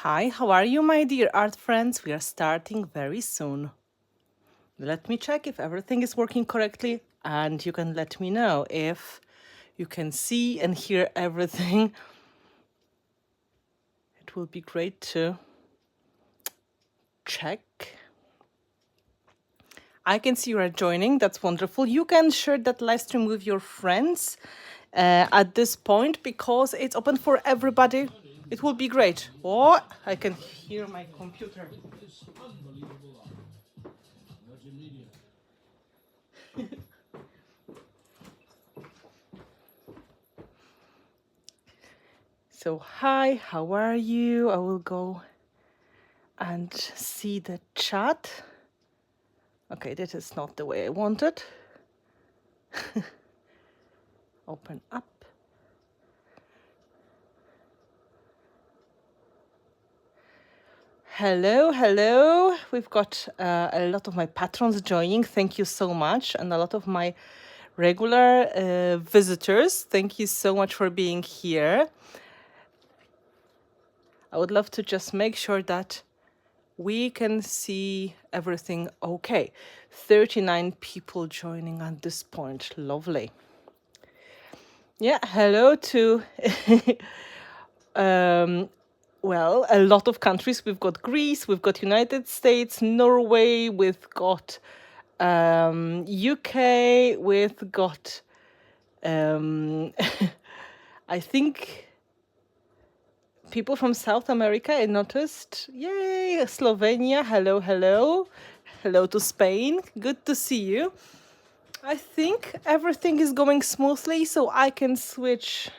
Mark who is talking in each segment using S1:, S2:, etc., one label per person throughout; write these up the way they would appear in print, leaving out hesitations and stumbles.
S1: Hi, how are you, my dear art friends? We are starting very soon. Let me check if everything is working correctly, and you can let me know if you can see and hear everything. It will be great to check. I can see you are joining. That's wonderful. You can share that live stream with your friends at this point because it's open for everybody. It will be great. Oh, I can hear my computer. So, hi, how are you? I will go and see the chat. Okay, this is not the way I wanted. Open up. Hello, hello. We've got a lot of my patrons joining. Thank you so much. And a lot of my regular visitors. Thank you so much for being here. I would love to just make sure that we can see everything okay. 39 people joining at this point. Lovely. Yeah, hello to well, a lot of countries. We've got Greece, we've got United States, Norway, we've got UK, we've got I think people from South America, I noticed. Yay, Slovenia, hello, hello. Hello to Spain, good to see you. I think everything is going smoothly, so I can switch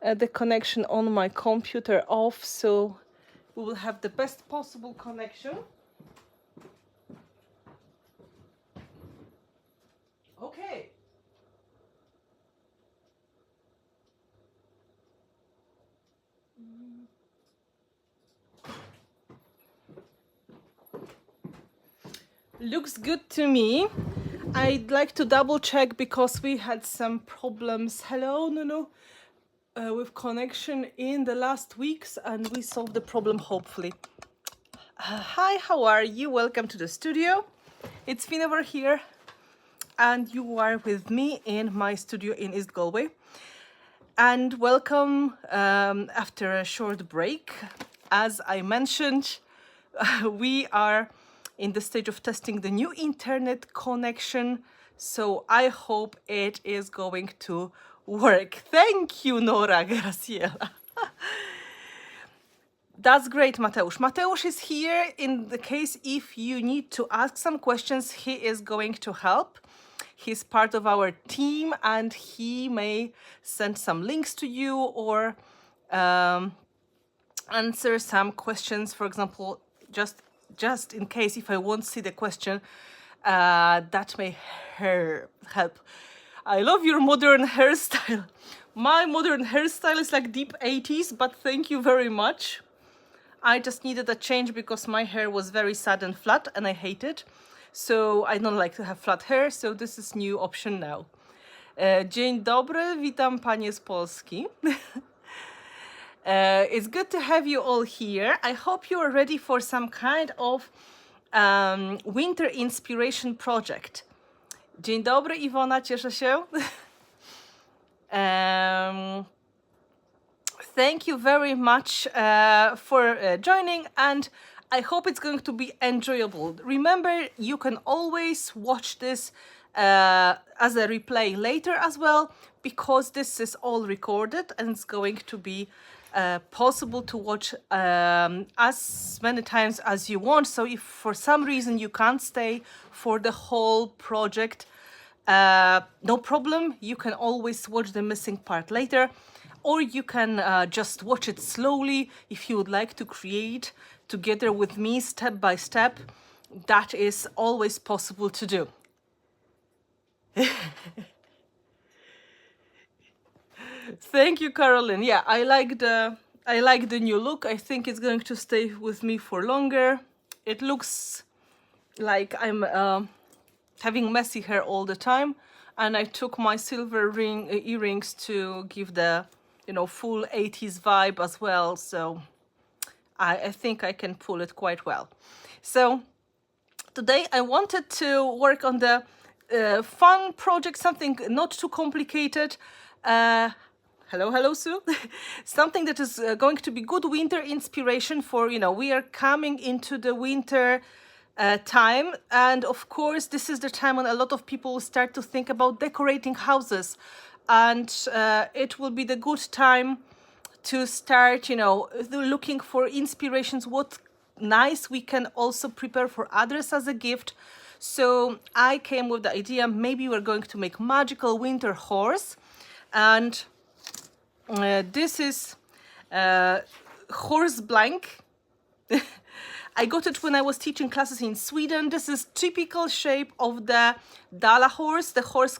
S1: the connection on my computer off, so we will have the best possible connection. Okay. Looks good to me. I'd like to double check because we had some problems. Hello, Nunu. With connection in the last weeks, and we solved the problem hopefully. Hi, how are you? Welcome to the studio. It's Finnabair here, and you are with me in my studio in East Galway. And welcome after a short break. As I mentioned, we are in the stage of testing the new internet connection, so I hope it is going to work. Thank you, Nora Graciela. That's great, Mateusz. Mateusz is here in the case if you need to ask some questions, he is going to help. He's part of our team and he may send some links to you or answer some questions. For example, just in case if I won't see the question, that may help. I love your modern hairstyle. My modern hairstyle is like deep 80s, but thank you very much. I just needed a change because my hair was very sad and flat and I hate it. So I don't like to have flat hair, so this is new option now. Dzień dobry, witam panie z Polski. It's good to have you all here. I hope you are ready for some kind of winter inspiration project. Dzień dobry, Iwona, cieszę się. Thank you very much for joining, and I hope it's going to be enjoyable. Remember, you can always watch this as a replay later as well, because this is all recorded and it's going to be possible to watch as many times as you want. So if for some reason you can't stay for the whole project, no problem, you can always watch the missing part later, or you can just watch it slowly if you would like to create together with me step by step. That is always possible to do. Thank you, Caroline. Yeah, I like the new look. I think it's going to stay with me for longer. It looks like I'm having messy hair all the time, and I took my silver earrings to give the full 80s vibe as well. So I think I can pull it quite well. So today I wanted to work on the fun project, something not too complicated. Hello, Sue. Something that is going to be good winter inspiration for, we are coming into the winter time. And of course, this is the time when a lot of people start to think about decorating houses. And it will be the good time to start, looking for inspirations, what nice we can also prepare for others as a gift. So I came with the idea, maybe we're going to make magical winter horse. And this is horse blank. I got it when I was teaching classes in Sweden. This is typical shape of the Dala horse, the horse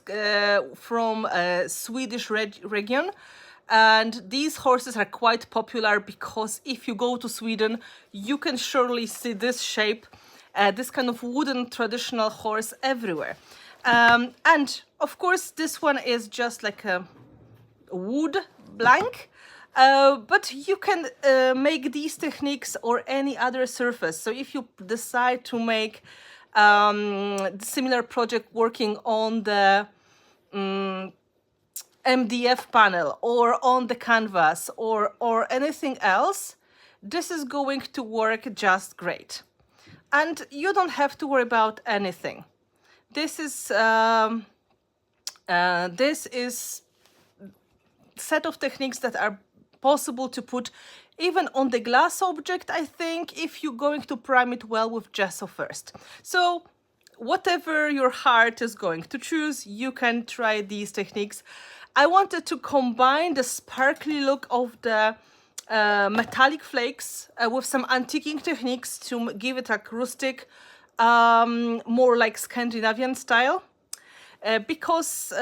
S1: from Swedish region. And these horses are quite popular because if you go to Sweden, you can surely see this shape, this kind of wooden traditional horse everywhere. And of course, this one is just like a wood blank. But you can make these techniques or any other surface. So if you decide to make similar project working on the MDF panel or on the canvas or anything else, this is going to work just great. And you don't have to worry about anything. This is set of techniques that are possible to put even on the glass object, I think, if you're going to prime it well with gesso first. So whatever your heart is going to choose, you can try these techniques. I wanted to combine the sparkly look of the metallic flakes with some antiquing techniques to give it a rustic, more like Scandinavian style. Because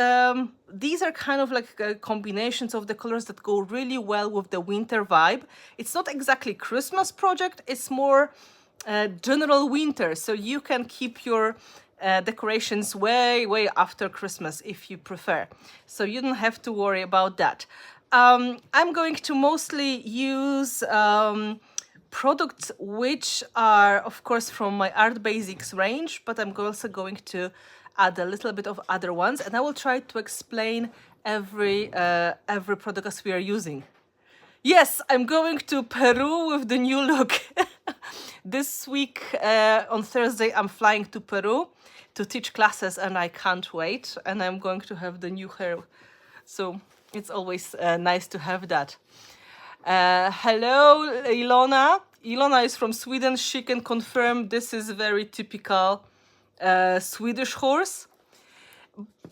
S1: these are kind of like combinations of the colors that go really well with the winter vibe. It's not exactly Christmas project, it's more general winter, so you can keep your decorations way after Christmas if you prefer. So you don't have to worry about that. I'm going to mostly use products which are, of course, from my Art Basics range, but I'm also going to add a little bit of other ones, and I will try to explain every product as we are using. Yes, I'm going to Peru with the new look. This week on Thursday, I'm flying to Peru to teach classes, and I can't wait. And I'm going to have the new hair, so it's always nice to have that. Hello, Ilona. Ilona is from Sweden. She can confirm this is very typical Swedish horse.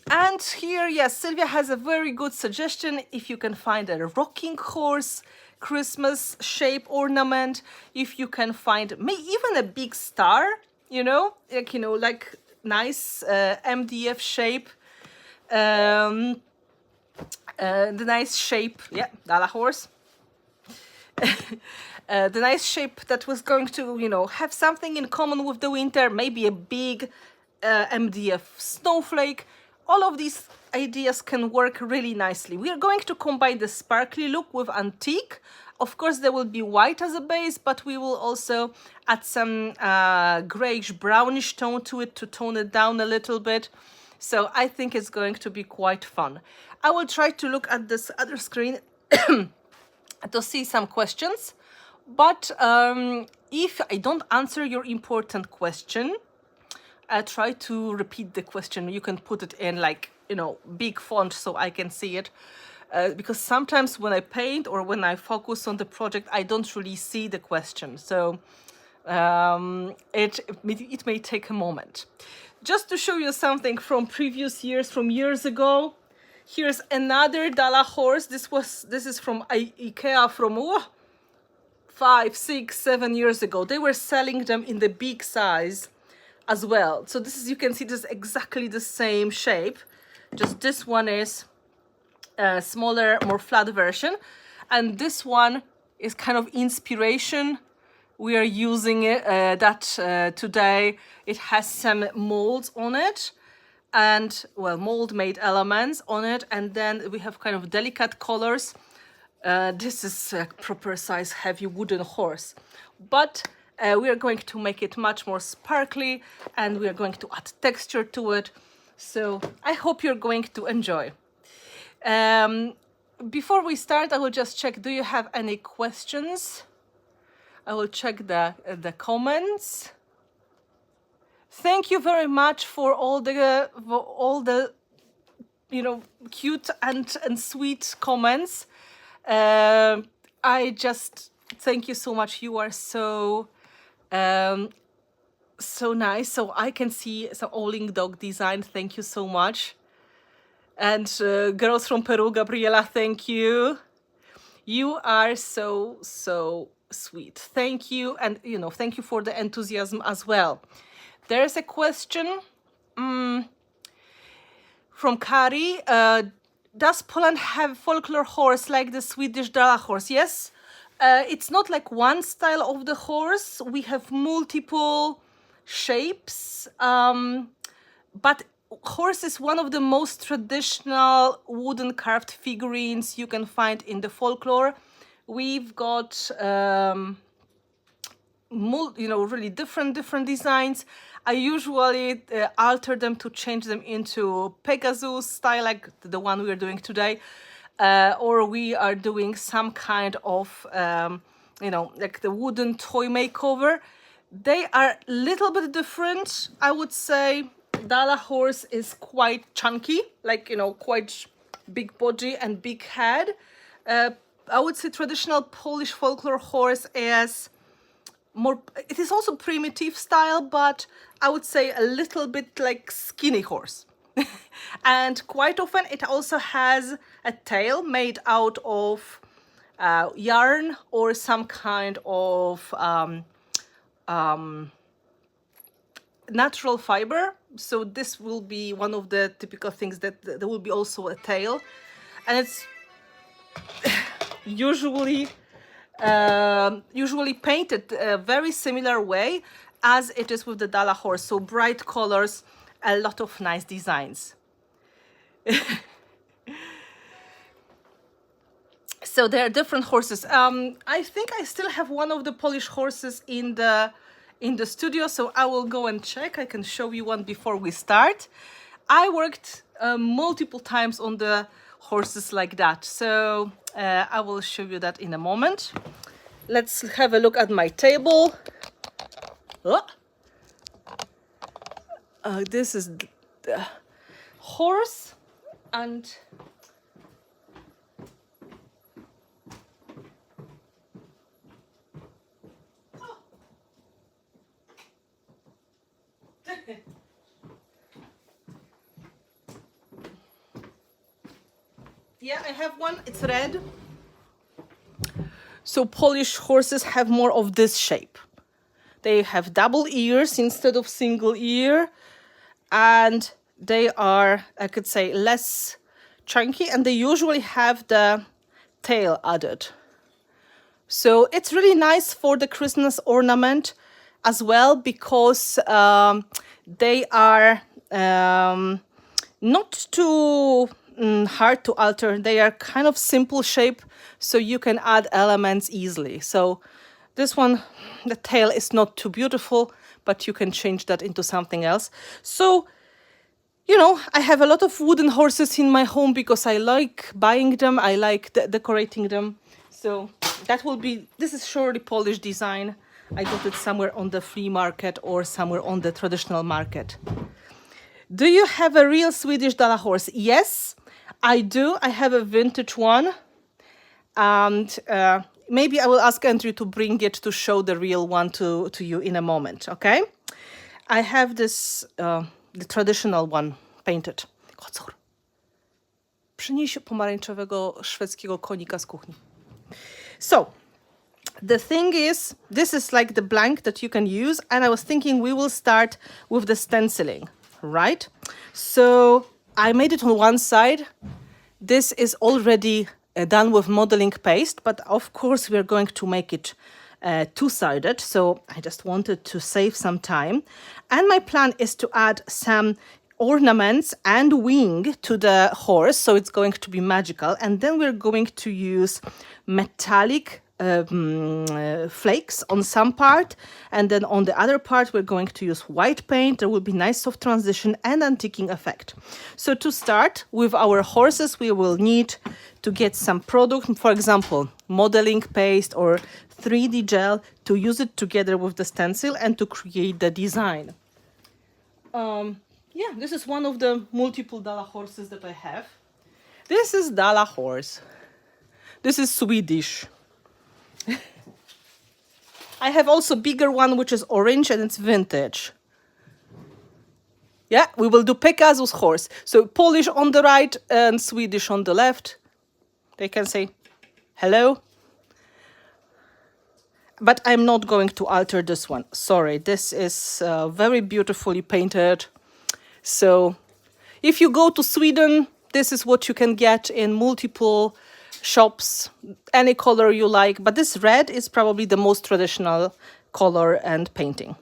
S1: And here, yes, Sylvia has a very good suggestion. If you can find a rocking horse Christmas shape ornament, if you can find even a big star, like nice MDF shape, the nice shape, yeah, Dala horse. The nice shape that was going to, have something in common with the winter, maybe a big MDF snowflake. All of these ideas can work really nicely. We are going to combine the sparkly look with antique. Of course, there will be white as a base, but we will also add some grayish brownish tone to it to tone it down a little bit. So I think it's going to be quite fun. I will try to look at this other screen to see some questions. But if I don't answer your important question, I try to repeat the question. You can put it in big font so I can see it. Because sometimes when I paint or when I focus on the project, I don't really see the question. So it may take a moment. Just to show you something from previous years, from years ago, here's another Dala horse. This is from IKEA from 5, 6, 7 years ago. They were selling them in the big size as well. So this is, you can see this is exactly the same shape. Just this one is a smaller, more flat version. And this one is kind of inspiration. We are using it today. It has some molds on it and, well, mold made elements on it. And then we have kind of delicate colors This is a proper size heavy wooden horse, but we are going to make it much more sparkly, and we are going to add texture to it. So I hope you're going to enjoy. Before we start, I will just check, do you have any questions? I will check the comments. Thank you very much for all the cute and sweet comments. I just thank you so much. You are so so nice. So I can see some Oling dog design. Thank you so much. And girls from Peru, Gabriela, thank you. You are so sweet. Thank you, and thank you for the enthusiasm as well. There's a question from Kari. Does Poland have folklore horse like the Swedish Dala horse? Yes. It's not like one style of the horse. We have multiple shapes, but horse is one of the most traditional wooden carved figurines you can find in the folklore. We've got really different designs. I usually alter them to change them into Pegasus style, like the one we are doing today, or we are doing some kind of like the wooden toy makeover. They are a little bit different. I would say Dala horse is quite chunky, like quite big body and big head. I would say traditional Polish folklore horse is more, it is also primitive style, but I would say a little bit like skinny horse. And quite often it also has a tail made out of yarn or some kind of natural fiber. So this will be one of the typical things, that there will be also a tail, and it's usually painted a very similar way as it is with the Dala horse. So bright colors, a lot of nice designs. So there are different horses. I think I still have one of the Polish horses in the studio, so I will go and check. I can show you one before we start. I worked multiple times on the horses like that, so I will show you that in a moment. Let's have a look at my table. This is the horse, and yeah, I have one. It's red. So Polish horses have more of this shape. They have double ears instead of single ear, and they are, I could say, less chunky, and they usually have the tail added. So it's really nice for the Christmas ornament as well, because they are not too hard to alter. They are kind of simple shape, so you can add elements easily. So this one, the tail is not too beautiful, but you can change that into something else. So, I have a lot of wooden horses in my home because I like buying them. I like decorating them. So this is surely Polish design. I got it somewhere on the flea market or somewhere on the traditional market. Do you have a real Swedish Dala horse? Yes, I do. I have a vintage one. And maybe I will ask Andrew to bring it to show the real one to you in a moment, okay? I have this, the traditional one painted. Kocur. Przynieś pomarańczowego szwedzkiego konika z kuchni. So, the thing is, this is like the blank that you can use, and I was thinking we will start with the stenciling, right? So I made it on one side. This is already done with modeling paste, but of course we're going to make it two-sided, so I just wanted to save some time. And my plan is to add some ornaments and wing to the horse, so it's going to be magical. And then we're going to use metallic flakes on some part, and then on the other part we're going to use white paint. There will be nice soft transition and antiquing effect. So to start with our horses, we will need to get some product, for example modeling paste or 3D gel, to use it together with the stencil and to create the design. Yeah, this is one of the multiple Dala horses that I have. This is Dala horse. This is Swedish. I have also bigger one which is orange and it's vintage. Yeah, we will do Pegasus horse. So Polish on the right and Swedish on the left. They can say hello. But I'm not going to alter this one. Sorry, this is very beautifully painted. So if you go to Sweden, this is what you can get in multiple shops, any color you like. But this red is probably the most traditional color and painting.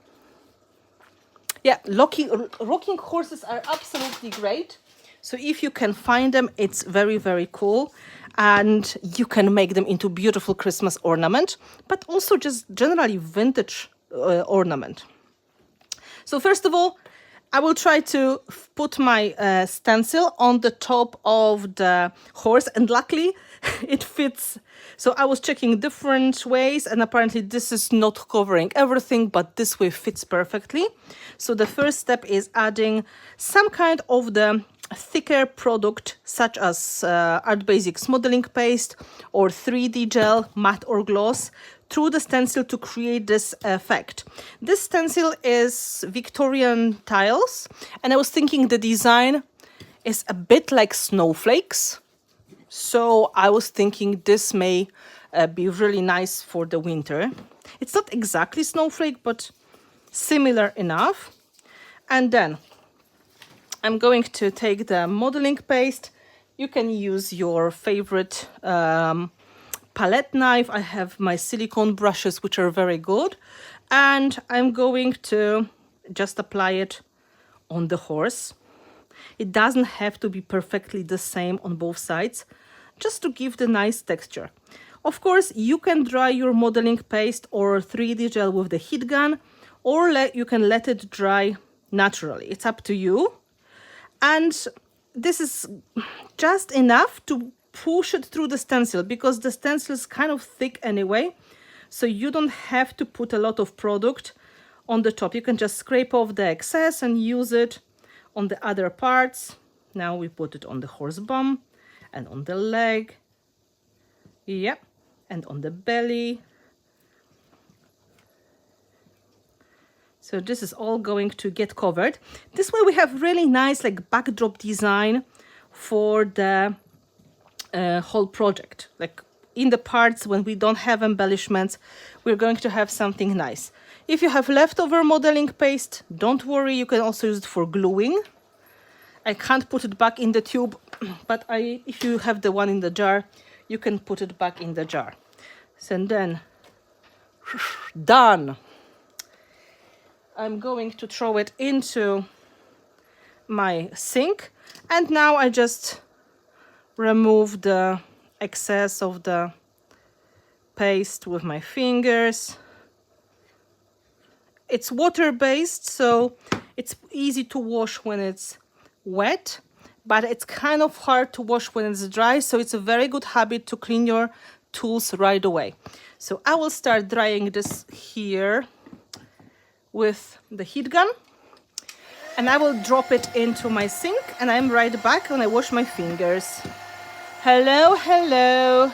S1: Yeah, rocking horses are absolutely great. So if you can find them, it's very, very cool. And you can make them into beautiful Christmas ornament, but also just generally vintage ornament. So first of all, I will try to put my stencil on the top of the horse, and luckily it fits. So I was checking different ways, and apparently this is not covering everything, but this way fits perfectly. So the first step is adding some kind of the thicker product, such as Art Basics modeling paste or 3D gel, matte or gloss, through the stencil to create this effect. This stencil is Victorian tiles, and I was thinking the design is a bit like snowflakes. So I was thinking this may be really nice for the winter. It's not exactly snowflake, but similar enough. And then I'm going to take the modeling paste. You can use your favorite palette knife. I have my silicone brushes, which are very good. And I'm going to just apply it on the horse. It doesn't have to be perfectly the same on both sides, just to give the nice texture. Of course, you can dry your modeling paste or 3D gel with the heat gun, or you can let it dry naturally. It's up to you. And this is just enough to push it through the stencil, because the stencil is kind of thick anyway. So you don't have to put a lot of product on the top. You can just scrape off the excess and use it on the other parts. Now we put it on the horse bum and on the leg. Yeah, and on the belly. So this is all going to get covered. This way we have really nice like backdrop design for the whole project. Like in the parts when we don't have embellishments, we're going to have something nice. If you have leftover modeling paste, don't worry, you can also use it for gluing. I can't put it back in the tube, but if you have the one in the jar, you can put it back in the jar. So and then, done. I'm going to throw it into my sink, and now I just remove the excess of the paste with my fingers. It's water-based, so it's easy to wash when it's wet, but it's kind of hard to wash when it's dry, so it's a very good habit to clean your tools right away. So I will start drying this here with the heat gun, and I will drop it into my sink, and I'm right back when I wash my fingers. Hello, hello.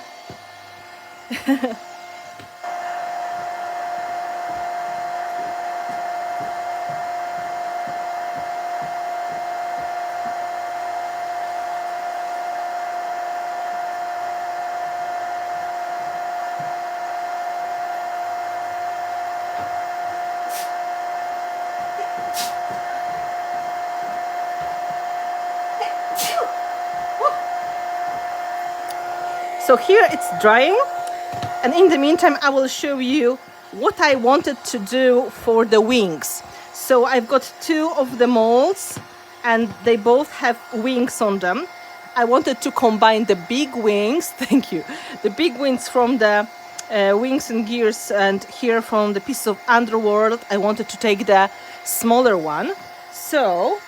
S1: So here it's drying, and in the meantime I will show you what I wanted to do for the wings. So I've got two of the molds, and they both have wings on them. I wanted to combine the big wings, thank you, the big wings from the wings and gears, and here from the piece of underworld I wanted to take the smaller one. So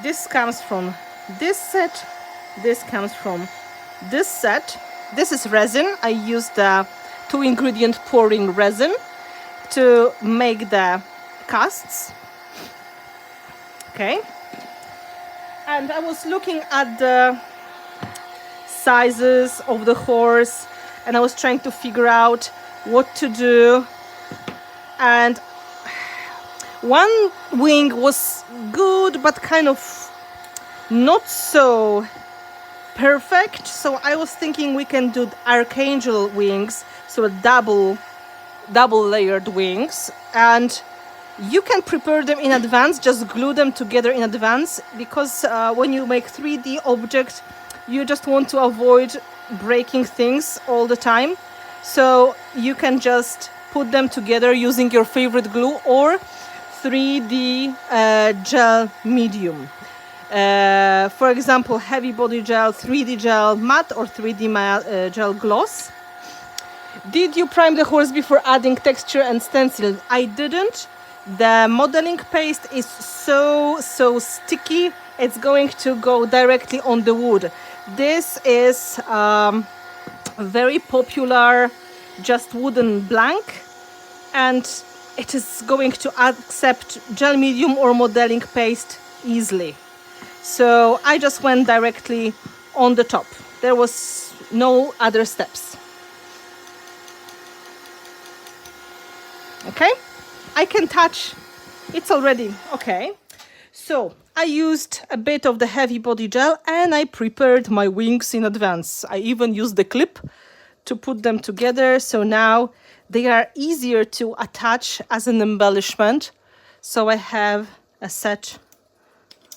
S1: this comes from this set, this comes from this set. This is resin. I used the 2-ingredient pouring resin to make the casts. Okay, and I was looking at the sizes of the horse and I was trying to figure out what to do, and one wing was good but kind of not so perfect, so I was thinking we can do archangel wings, so double layered wings, and you can prepare them in advance, just glue them together in advance, because when you make 3D objects you just want to avoid breaking things all the time, so you can just put them together using your favorite glue or 3D gel medium. For example, heavy body gel, 3D gel matte, or 3D gel gloss. Did you prime the horse before adding texture and stenciling? I didn't. The modeling paste is so sticky, it's going to go directly on the wood. This is very popular just wooden blank, and it is going to accept gel medium or modeling paste easily. So I just went directly on the top. There was no other steps. Okay, I can touch, it's already okay. So I used a bit of the heavy body gel and I prepared my wings in advance. I even used the clip to put them together, so now they are easier to attach as an embellishment. So I have a set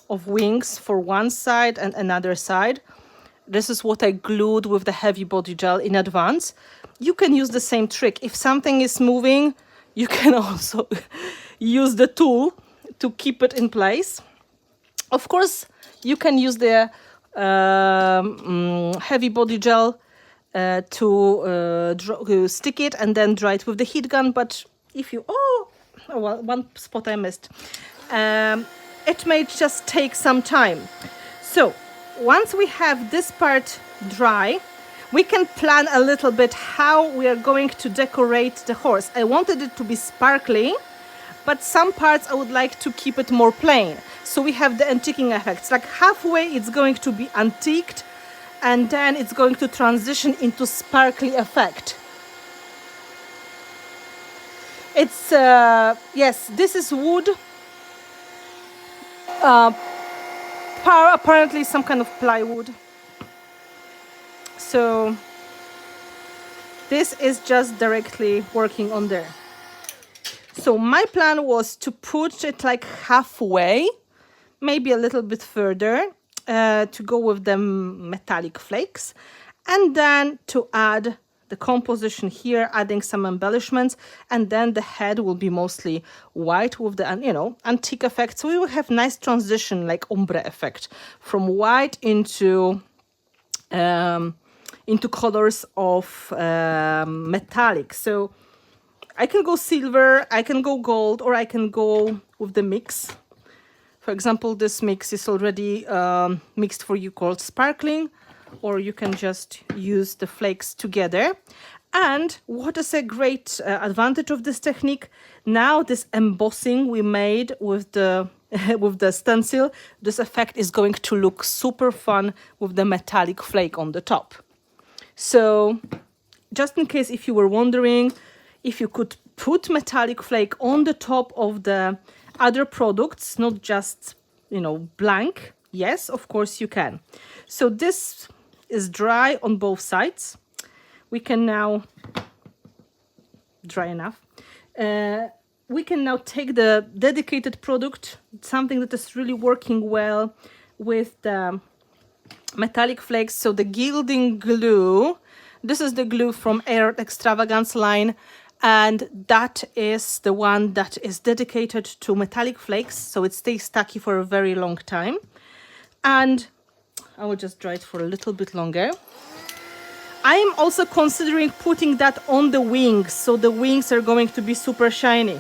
S1: of wings for one side and another side. This is what I glued with the heavy body gel in advance. You can use the same trick. If something is moving, you can also use the tool to keep it in place. Of course, you can use the heavy body gel to stick it and then dry it with the heat gun. But if you, well, one spot I missed. It may just take some time. So once we have this part dry, we can plan a little bit how we are going to decorate the horse. I wanted it to be sparkly, but some parts I would like to keep it more plain. So we have the antiquing effects. Like halfway it's going to be antiqued, and then it's going to transition into sparkly effect. It's, yes, this is wood. Apparently some kind of plywood. So this is just directly working on there. So my plan was to put it like halfway, maybe a little bit further, to go with the metallic flakes, and then to add the composition here, adding some embellishments, and then the head will be mostly white with the, you know, antique effect. So we will have nice transition, like ombre effect, from white into colors of metallic. So I can go silver, I can go gold, or I can go with the mix. For example, this mix is already mixed for you, called sparkling, or you can just use the flakes together. And what is a great advantage of this technique? Now this embossing we made with the with the stencil, this effect is going to look super fun with the metallic flake on the top. So just in case if you were wondering if you could put metallic flake on the top of the other products, not just, you know, blank, yes, of course you can. So this is dry on both sides. We can now, dry enough, we can now take the dedicated product, something that is really working well with the metallic flakes. So the gilding glue, this is the glue from Air Extravagance line. And that is the one that is dedicated to metallic flakes, so it stays tacky for a very long time. And I will just dry it for a little bit longer. I'm also considering putting that on the wings, so the wings are going to be super shiny.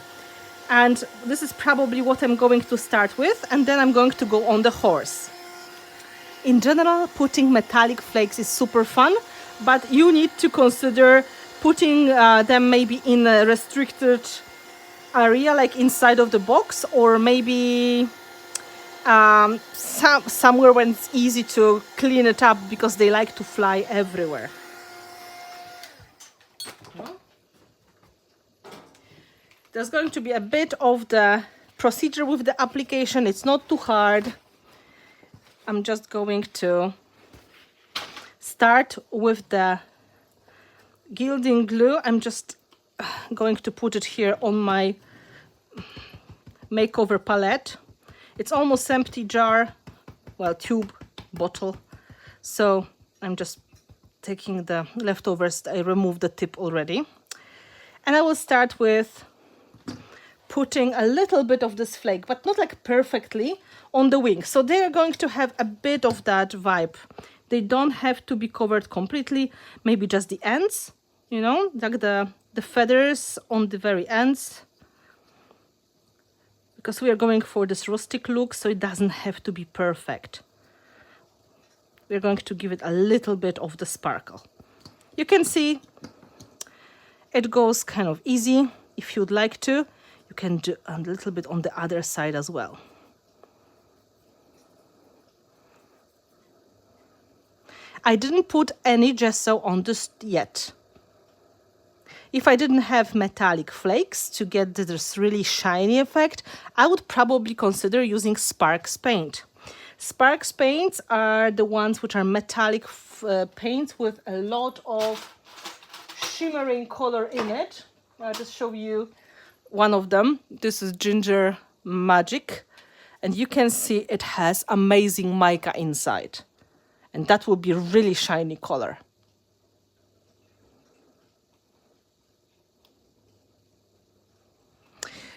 S1: And this is probably what I'm going to start with, and then I'm going to go on the horse. In general, putting metallic flakes is super fun, but you need to consider putting them maybe in a restricted area, like inside of the box, or maybe somewhere when it's easy to clean it up, because they like to fly everywhere. There's going to be a bit of the procedure with the application. It's not too hard. I'm just going to start with the gilding glue. I'm just going to put it here on my makeover palette. It's almost empty jar, well, tube, bottle. So I'm just taking the leftovers. I removed the tip already. And I will start with putting a little bit of this flake, but not like perfectly, on the wings. So they are going to have a bit of that vibe. They don't have to be covered completely, maybe just the ends, you know, like the feathers on the very ends. Because we are going for this rustic look, so it doesn't have to be perfect. We're going to give it a little bit of the sparkle. You can see it goes kind of easy. If you'd like to, you can do a little bit on the other side as well. I didn't put any gesso on this yet. If I didn't have metallic flakes to get this really shiny effect, I would probably consider using Sparks paint. Sparks paints are the ones which are metallic paints with a lot of shimmering color in it. I'll just show you one of them. This is Ginger Magic, and you can see it has amazing mica inside, and that will be a really shiny color.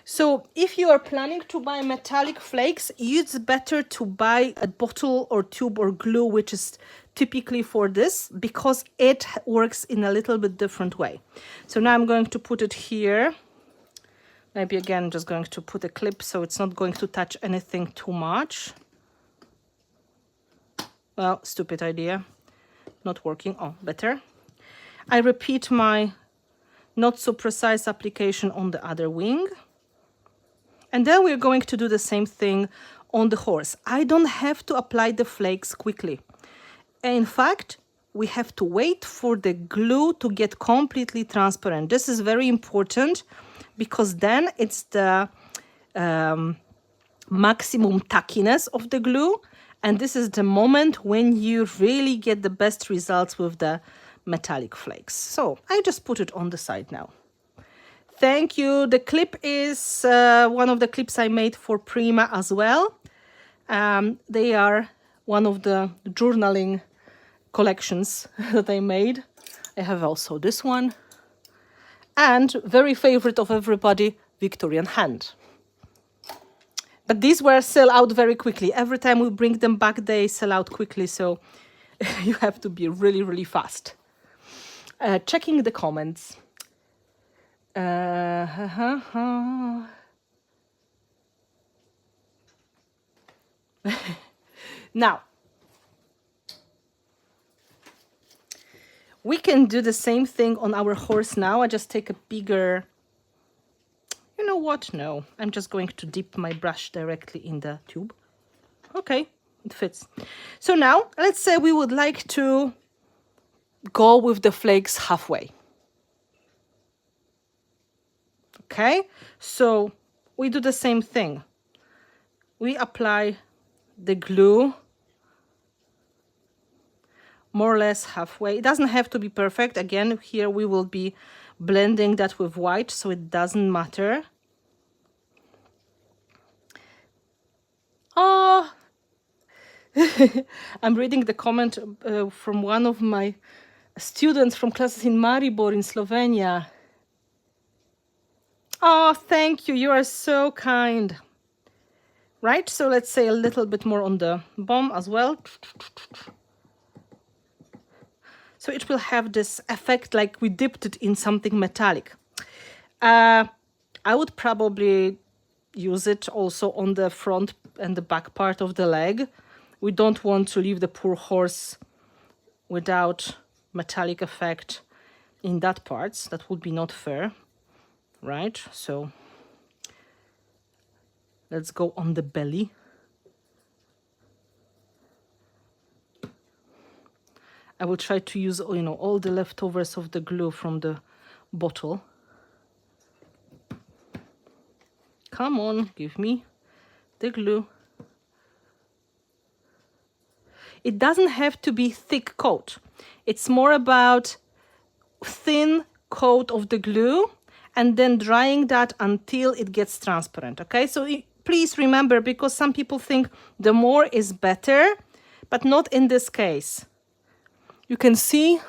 S1: So if you are planning to buy metallic flakes, it's better to buy a bottle or tube or glue, which is typically for this, because it works in a little bit different way. So now I'm going to put it here. Maybe again, just going to put a clip so it's not going to touch anything too much. Well, stupid idea. Not working. Oh, better. I repeat my not so precise application on the other wing. And then we're going to do the same thing on the horse. I don't have to apply the flakes quickly. In fact, we have to wait for the glue to get completely transparent. This is very important, because then it's the maximum tackiness of the glue. And this is the moment when you really get the best results with the metallic flakes. So I just put it on the side now. Thank you. The clip is one of the clips I made for Prima as well. They are one of the journaling collections that I made. I have also this one. And very favorite of everybody, Victorian Hand. But these were sell out very quickly. Every time we bring them back, they sell out quickly. So you have to be really, really fast. Checking the comments. Now, we can do the same thing on our horse now. I just take a bigger... You know what? No, I'm just going to dip my brush directly in the tube. Okay, it fits. So now, let's say we would like to go with the flakes halfway. Okay, so we do the same thing. We apply the glue more or less halfway. It doesn't have to be perfect. Again, here we will be blending that with white, so it doesn't matter. Oh, I'm reading the comment from one of my students from classes in Maribor in Slovenia. Oh, thank you. You are so kind. Right, so let's say a little bit more on the bomb as well. So it will have this effect like we dipped it in something metallic. I would probably use it also on the front and the back part of the leg. We don't want to leave the poor horse without metallic effect in that part. That would be not fair, right? So let's go on the belly. I will try to use, you know, all the leftovers of the glue from the bottle. Come on, give me the glue. It doesn't have to be thick coat. It's more about thin coat of the glue and then drying that until it gets transparent, okay? So please remember, because some people think the more is better, but not in this case. You can see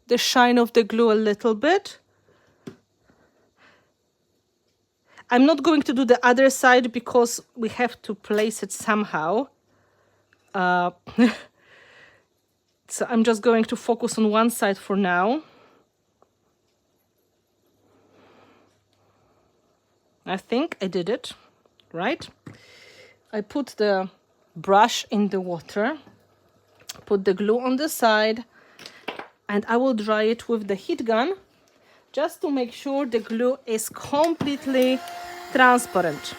S1: the shine of the glue a little bit. I'm not going to do the other side because we have to place it somehow. So I'm just going to focus on one side for now. I think I did it, right? I put the brush in the water, put the glue on the side, and I will dry it with the heat gun just to make sure the glue is completely transparent.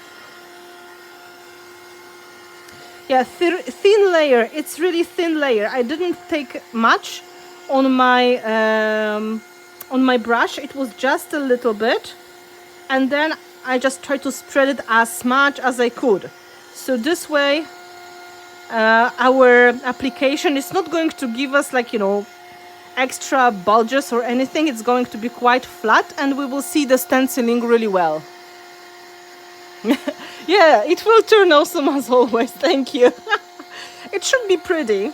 S1: Yeah, thin layer. It's really thin layer. I didn't take much on my brush. It was just a little bit, and then I just tried to spread it as much as I could. So this way, our application is not going to give us, like, you know, extra bulges or anything. It's going to be quite flat, and we will see the stenciling really well. Yeah, it will turn awesome as always. Thank you. It should be pretty.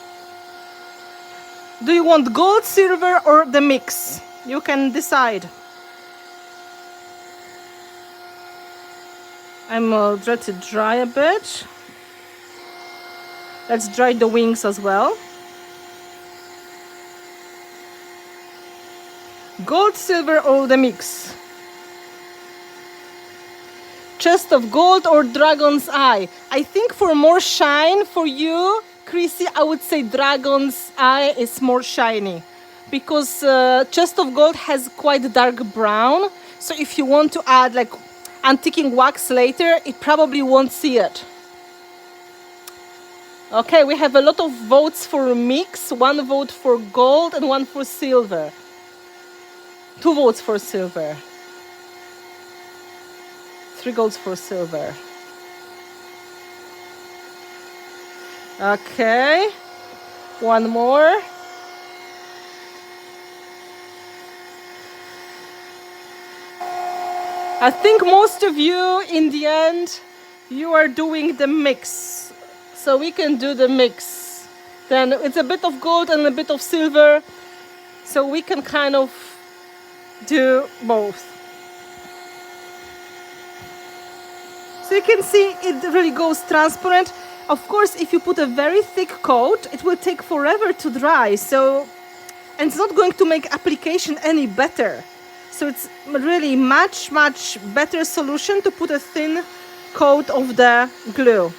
S1: Do you want gold, silver, or the mix? You can decide. I'm let it dry a bit. Let's dry the wings as well. Gold, silver, or the mix? Chest of gold or dragon's eye? I think for more shine for you, Chrissy, I would say dragon's eye is more shiny, because chest of gold has quite dark brown. So if you want to add like antiquing wax later, it probably won't see it. Okay, we have a lot of votes for mix. 1 vote for gold and 1 for silver. 2 votes for silver. 3 golds for silver. Okay, 1 more. I think most of you, in the end, you are doing the mix. So we can do the mix. Then it's a bit of gold and a bit of silver. So we can kind of do both. So you can see it really goes transparent. Of course, if you put a very thick coat, it will take forever to dry. And it's not going to make application any better. So it's really much better solution to put a thin coat of the glue.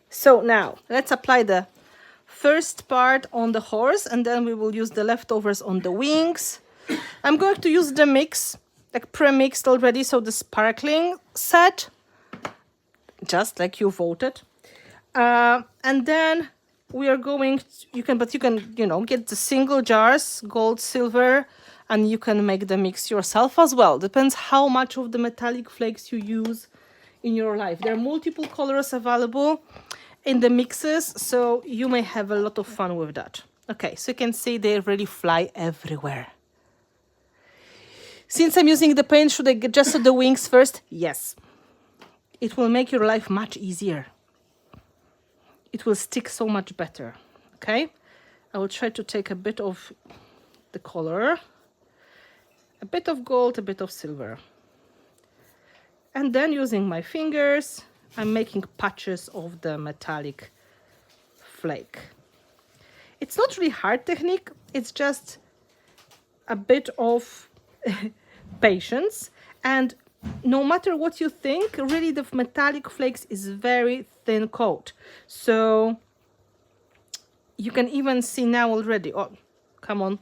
S1: So now let's apply the first part on the horse, and then we will use the leftovers on the wings. I'm going to use the mix, like pre-mixed already, so the sparkling set, just like you voted. And then we are going to, you can get the single jars, gold, silver, and you can make the mix yourself as well. Depends how much of the metallic flakes you use in your life. There are multiple colors available in the mixes, so you may have a lot of fun with that. Okay, so you can see they really fly everywhere. Since I'm using the paint, should I get just the wings first? Yes. It will make your life much easier. It will stick so much better. Okay, I will try to take a bit of the color a bit of gold, a bit of silver. And then using my fingers, I'm making patches of the metallic flake. It's not really hard technique, it's just a bit of patience. And no matter what you think, really the metallic flakes is very thin coat. So you can even see now already, oh, come on.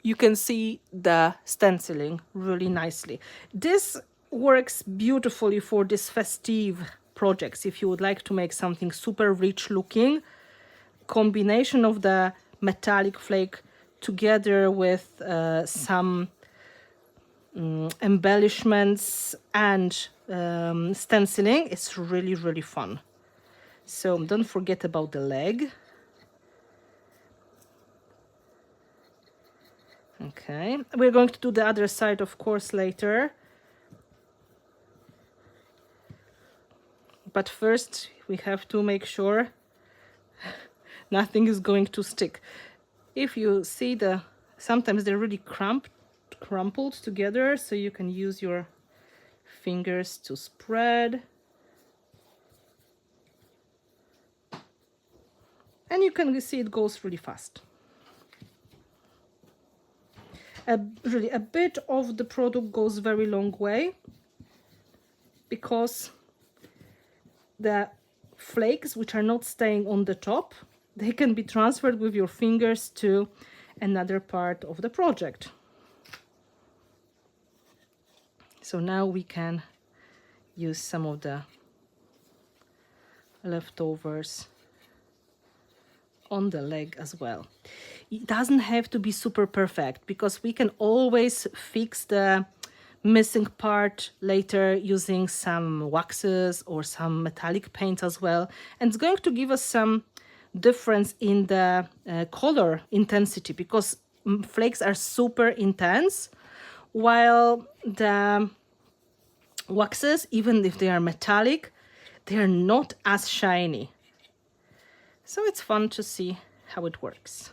S1: You can see the stenciling really nicely. This works beautifully for these festive projects. If you would like to make something super rich looking, combination of the metallic flake together with some embellishments and stenciling is really, really fun. So don't forget about the leg. Okay, we're going to do the other side, of course, later. But first, we have to make sure nothing is going to stick. If you see sometimes they're really crumpled together, so you can use your fingers to spread. And you can see it goes really fast. Really, a bit of the product goes very long way because the flakes, which are not staying on the top, they can be transferred with your fingers to another part of the project. So now we can use some of the leftovers on the leg as well. It doesn't have to be super perfect because we can always fix the missing part later using some waxes or some metallic paints as well, and it's going to give us some difference in the color intensity because flakes are super intense, while the waxes, even if they are metallic, they are not as shiny. So it's fun to see how it works.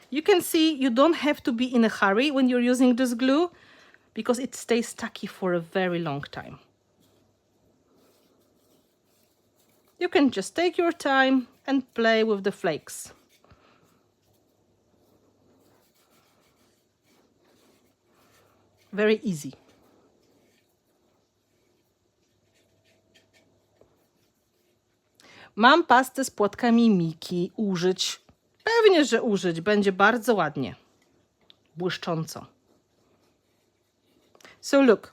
S1: You can see you don't have to be in a hurry when you're using this glue because it stays tacky for a very long time. You can just take your time and play with the flakes. Very easy. Mam pastę z płatkami Miki. Użyć? Pewnie, że użyć. Będzie bardzo ładnie. Błyszcząco. So look.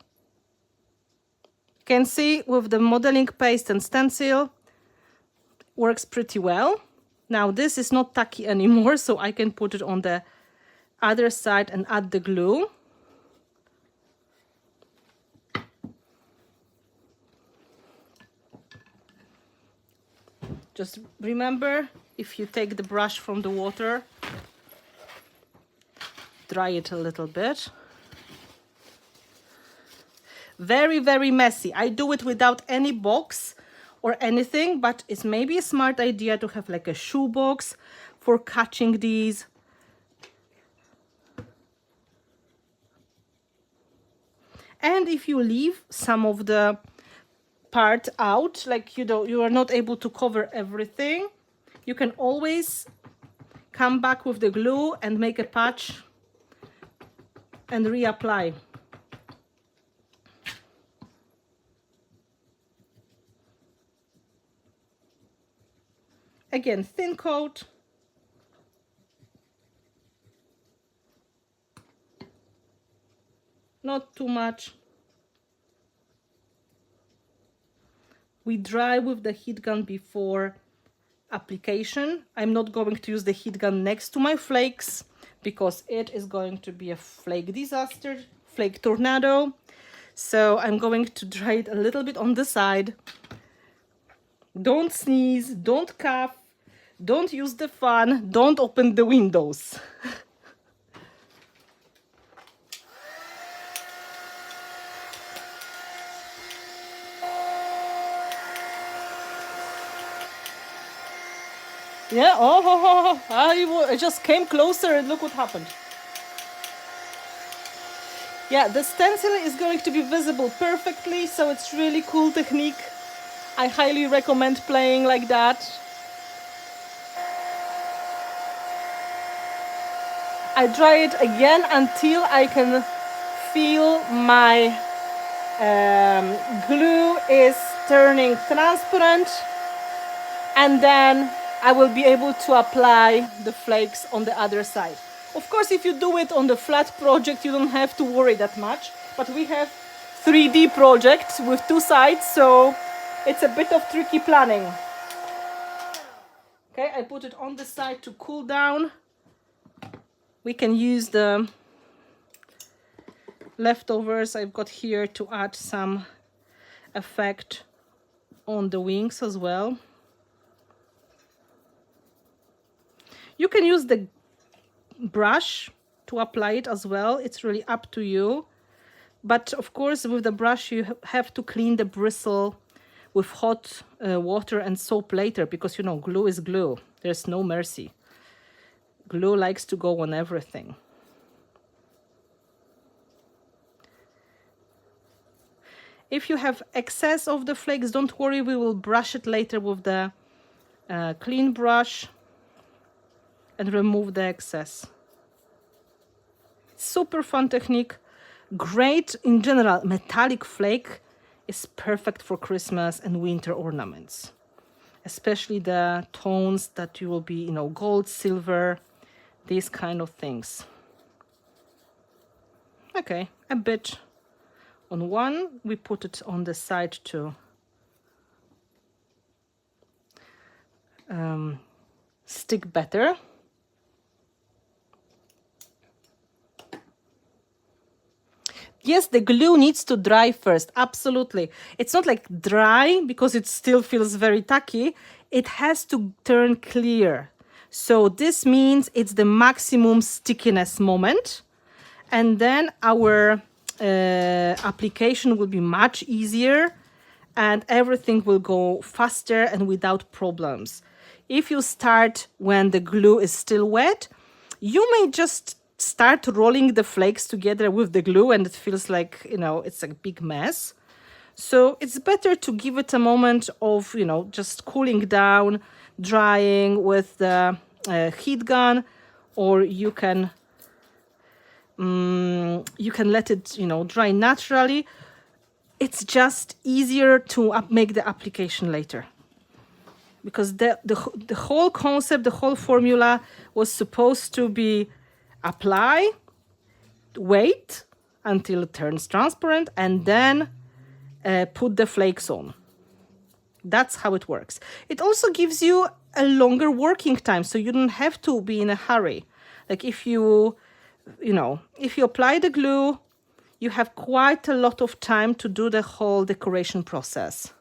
S1: You can see with the modeling paste and stencil works pretty well. Now this is not tacky anymore, so I can put it on the other side and add the glue. Just remember, if you take the brush from the water, dry it a little bit. Very, very messy. I do it without any box or anything, but it's maybe a smart idea to have like a shoe box for catching these. And if you leave some of the part out, like you are not able to cover everything, you can always come back with the glue and make a patch and reapply. Again, thin coat. Not too much. We dry with the heat gun before application. I'm not going to use the heat gun next to my flakes because it is going to be a flake disaster, flake tornado. So I'm going to dry it a little bit on the side. Don't sneeze, don't cough, don't use the fan, don't open the windows. Yeah, I just came closer and look what happened. Yeah, the stencil is going to be visible perfectly, so it's really cool technique. I highly recommend playing like that. I dry it again until I can feel my glue is turning transparent, and then I will be able to apply the flakes on the other side. Of course, if you do it on the flat project, you don't have to worry that much, but we have 3D projects with two sides, so it's a bit of tricky planning. Okay, I put it on the side to cool down. We can use the leftovers I've got here to add some effect on the wings as well. You can use the brush to apply it as well. It's really up to you. But of course, with the brush, you have to clean the bristle with hot water and soap later, because, you know, glue is glue. There's no mercy. Glue likes to go on everything. If you have excess of the flakes, don't worry, we will brush it later with the clean brush and remove the excess. Super fun technique. Great in general. Metallic flake is perfect for Christmas and winter ornaments, especially the tones that you will be, you know, gold, silver, these kind of things. Okay, a bit on one, we put it on the side to stick better. Yes, the glue needs to dry first, absolutely. It's not like dry because it still feels very tacky. It has to turn clear. So this means it's the maximum stickiness moment. And then our application will be much easier and everything will go faster and without problems. If you start when the glue is still wet, you may just start rolling the flakes together with the glue and it feels like, you know, it's a big mess. So it's better to give it a moment of, you know, just cooling down, drying with the heat gun, or you can let it, you know, dry naturally. It's just easier to make the application later, because the whole concept, the whole formula was supposed to be apply, wait until it turns transparent, and then put the flakes on. That's how it works. It also gives you a longer working time, so you don't have to be in a hurry. Like if you apply the glue, you have quite a lot of time to do the whole decoration process.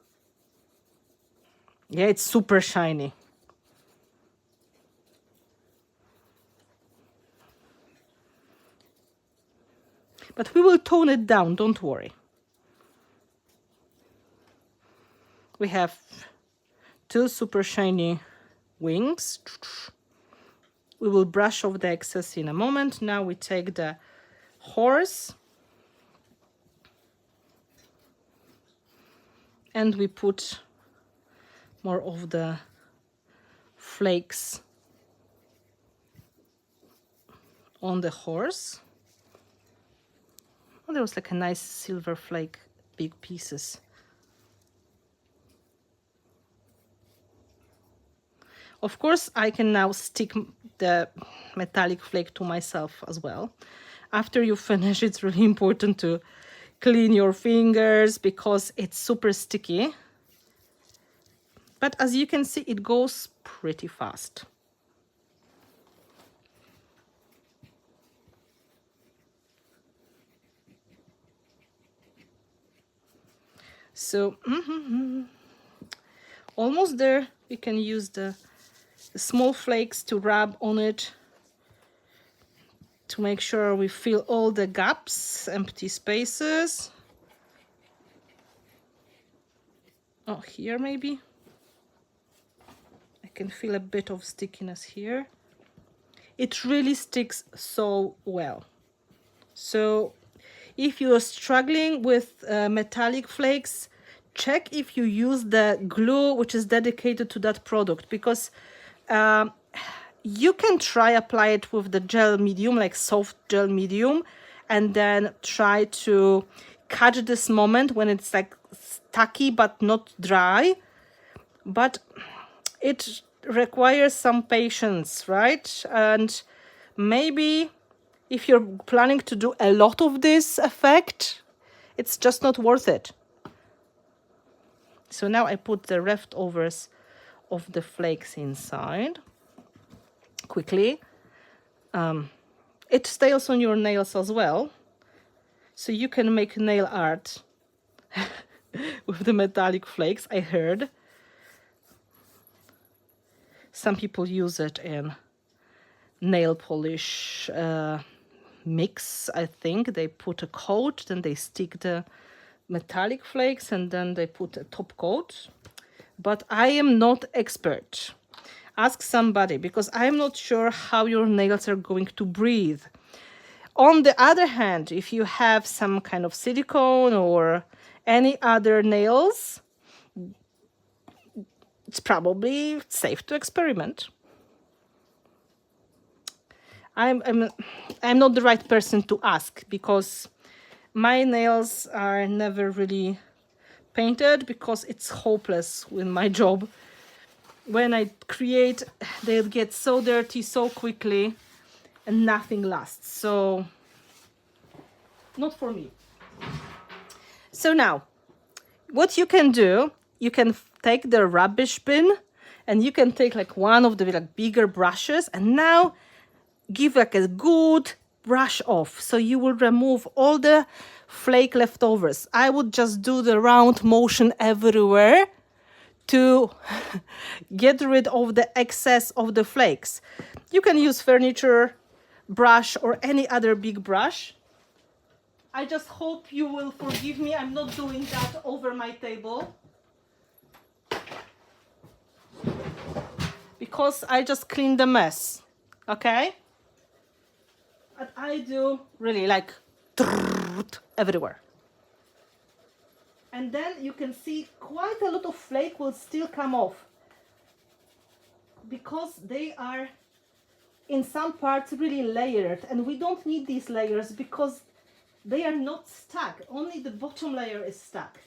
S1: Yeah, it's super shiny. But we will tone it down, don't worry. We have two super shiny wings. We will brush off the excess in a moment. Now we take the horse and we put more of the flakes on the horse. Oh, there was like a nice silver flake, big pieces. Of course, I can now stick the metallic flake to myself as well. After you finish, it's really important to clean your fingers because it's super sticky. But as you can see, it goes pretty fast. So, almost there. We can use the small flakes to rub on it to make sure we fill all the gaps, empty spaces. Oh, here maybe. I can feel a bit of stickiness here. It really sticks so well. So if you're struggling with metallic flakes, check if you use the glue which is dedicated to that product, because you can try apply it with the gel medium, like soft gel medium, and then try to catch this moment when it's like stucky but not dry. But it requires some patience, right? And maybe if you're planning to do a lot of this effect, it's just not worth it. So now I put the leftovers of the flakes inside quickly. It stays on your nails as well, so you can make nail art with the metallic flakes. I heard some people use it in nail polish mix. I think they put a coat, then they stick the metallic flakes, and then they put a top coat. But I am not expert. Ask somebody, because I'm not sure how your nails are going to breathe. On the other hand, if you have some kind of silicone or any other nails, it's probably safe to experiment. I'm not the right person to ask, because my nails are never really painted, because it's hopeless with my job. When I create, they get so dirty so quickly and nothing lasts. So not for me. So now what you can do, you can take the rubbish bin and you can take like one of the like bigger brushes, and now give like a good brush off. So you will remove all the flake leftovers. I would just do the round motion everywhere to get rid of the excess of the flakes. You can use furniture brush or any other big brush. I just hope you will forgive me. I'm not doing that over my table, because I just cleaned the mess, okay? But I do really like everywhere. And then you can see quite a lot of flake will still come off, because they are in some parts really layered, and we don't need these layers because they are not stuck. Only the bottom layer is stuck.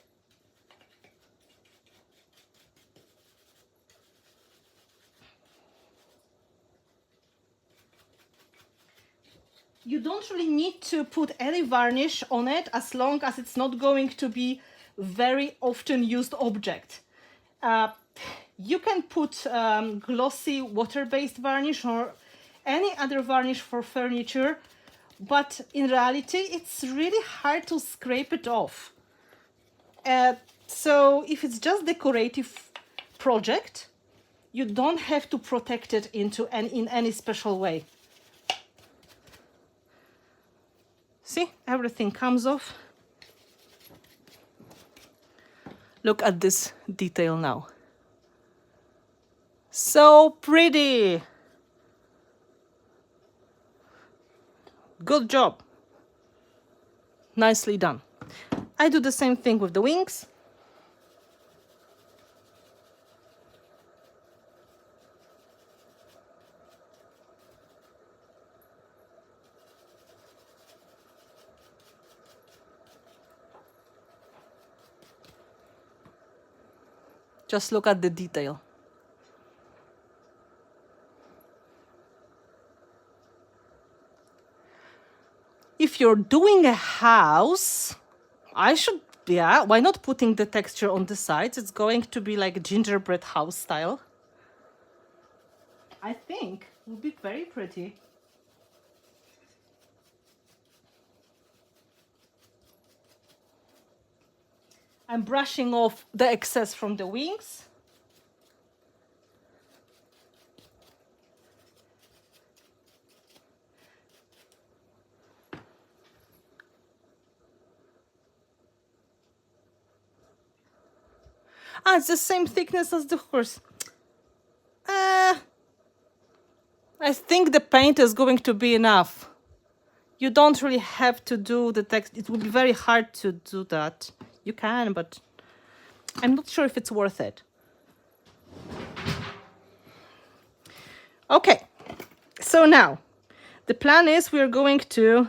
S1: You don't really need to put any varnish on it, as long as it's not going to be very often used object. You can put glossy water-based varnish or any other varnish for furniture, but in reality it's really hard to scrape it off. So if it's just decorative project, you don't have to protect it in any special way. See, everything comes off. Look at this detail now. So pretty. Good job. Nicely done. I do the same thing with the wings. Just look at the detail. If you're doing a house, why not putting the texture on the sides? It's going to be like gingerbread house style. I think it would be very pretty. I'm brushing off the excess from the wings. It's the same thickness as the horse. I think the paint is going to be enough. You don't really have to do the text. It would be very hard to do that. You can, but I'm not sure if it's worth it. Okay, so now the plan is we're going to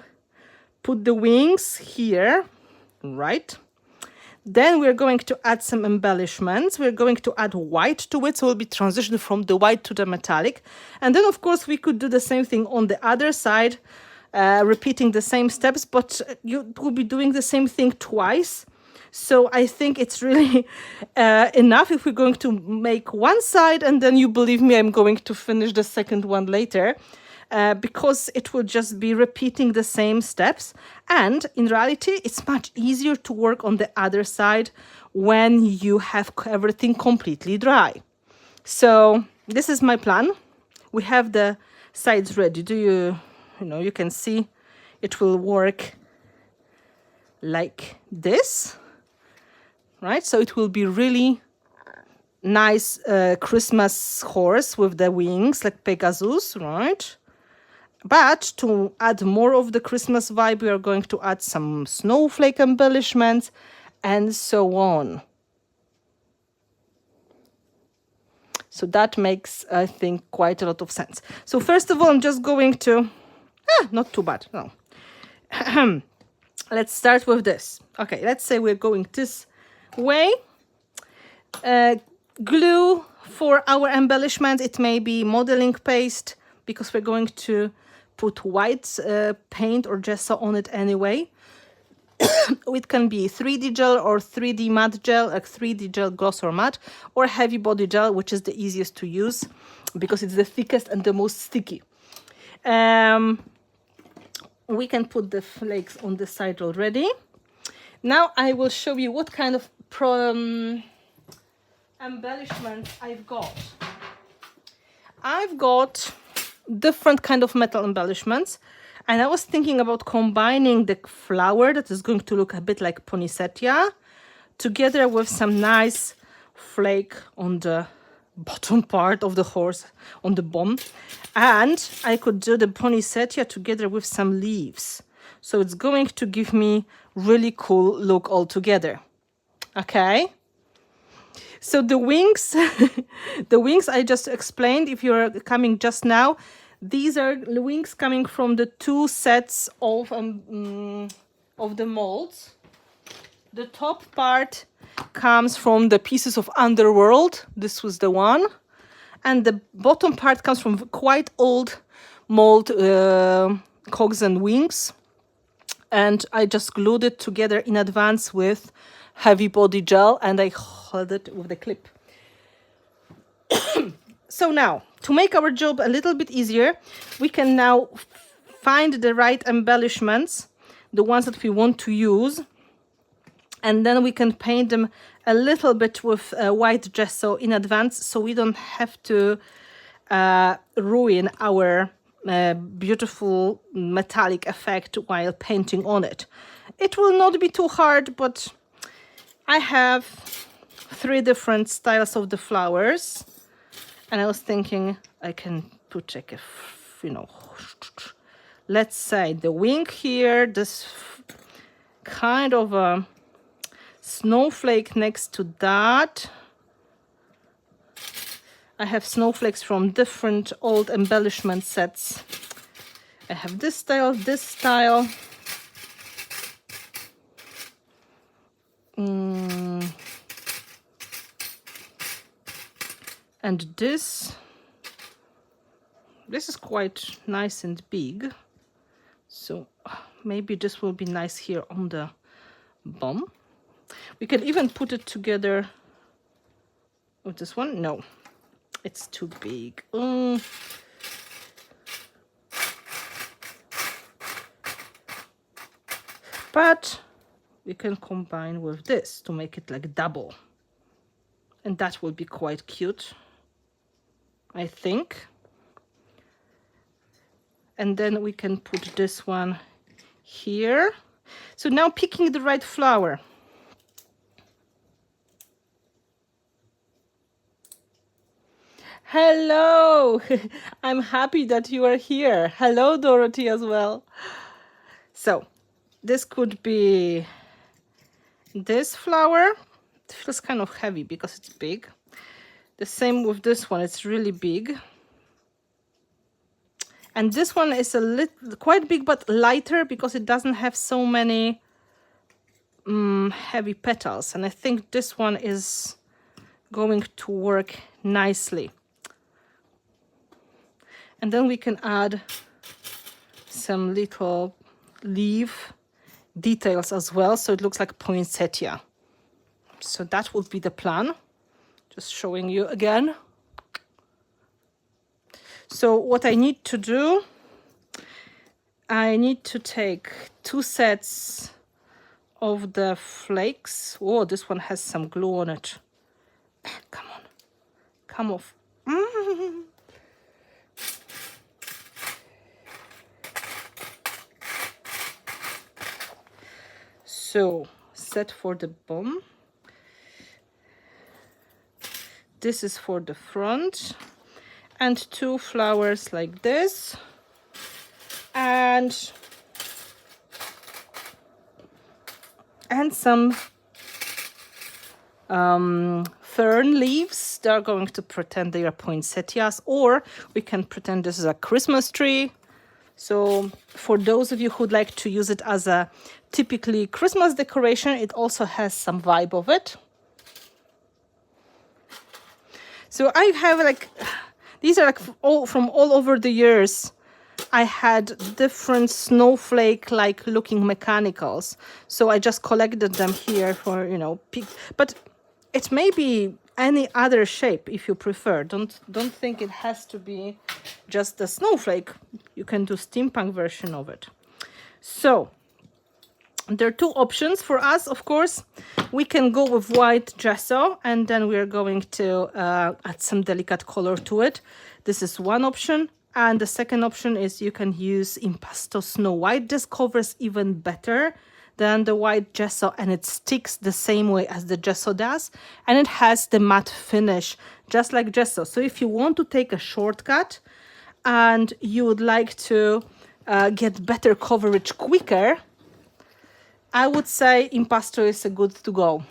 S1: put the wings here, right? Then we're going to add some embellishments. We're going to add white to it, so we'll be transitioning from the white to the metallic. And then, of course, we could do the same thing on the other side, repeating the same steps, but you will be doing the same thing twice. So I think it's really enough if we're going to make one side, and then you believe me, I'm going to finish the second one later. Because it will just be repeating the same steps. And in reality, it's much easier to work on the other side when you have everything completely dry. So this is my plan. We have the sides ready. You can see it will work like this, right? So it will be really nice Christmas horse with the wings like Pegasus, right? But to add more of the Christmas vibe, we are going to add some snowflake embellishments and so on. So that makes, I think, quite a lot of sense. So first of all, I'm just going to, not too bad, no. Let's start with this. Okay, let's say we're going this way. Glue for our embellishments, it may be modeling paste, because we're going to put white paint or gesso on it anyway. It can be 3D gel or 3D matte gel, like 3D gel gloss or matte, or heavy body gel, which is the easiest to use because it's the thickest and the most sticky. We can put the flakes on the side already. Now I will show you what kind of embellishments I've got. I've got different kind of metal embellishments, and I was thinking about combining the flower that is going to look a bit like poinsettia together with some nice flake on the bottom part of the horse, on the bum, and I could do the poinsettia together with some leaves, so it's going to give me really cool look all together. Okay, so the wings, the wings I just explained. If you're coming just now, these are the wings coming from the two sets of the molds. The top part comes from the pieces of Underworld. This was the one. And the bottom part comes from quite old mold cogs and wings. And I just glued it together in advance with heavy body gel, and I held it with the clip. So now, to make our job a little bit easier, we can now find the right embellishments, the ones that we want to use, and then we can paint them a little bit with white gesso in advance, so we don't have to ruin our beautiful metallic effect while painting on it. It will not be too hard, but I have 3 different styles of the flowers, and I was thinking I can put like a, let's say the wing here, this kind of a snowflake next to that. I have snowflakes from different old embellishment sets. I have this style, and this is quite nice and big, so maybe this will be nice here on the bum. We can even put it together with this one. No, it's too big. But we can combine with this to make it like double, and that will be quite cute, I think. And then we can put this one here. So now picking the right flower. Hello. I'm happy that you are here. Hello, Dorothy, as well. So this could be this flower. It feels kind of heavy because it's big. The same with this one, it's really big. And this one is a little quite big but lighter because it doesn't have so many heavy petals. And I think this one is going to work nicely. And then we can add some little leaf details as well, so it looks like poinsettia. So that would be the plan. Just showing you again. So what I need to do, I need to take 2 sets of the flakes. Oh, this one has some glue on it. Come on, come off. So, set for the bottom. This is for the front. And 2 flowers like this. And some fern leaves. They're going to pretend they are poinsettias, or we can pretend this is a Christmas tree. So for those of you who'd like to use it as a typically Christmas decoration, it also has some vibe of it. So I have like, these are like from all over the years. I had different snowflake-like looking mechanicals. So I just collected them here for, you know, but it may be any other shape if you prefer. Don't think it has to be just a snowflake. You can do steampunk version of it. So there are 2 options for us, of course. We can go with white gesso, and then we are going to add some delicate color to it. This is one option. And the second option is you can use impasto snow white. This covers even better than the white gesso, and it sticks the same way as the gesso does. And it has the matte finish, just like gesso. So if you want to take a shortcut and you would like to get better coverage quicker, I would say impasto is a good to go.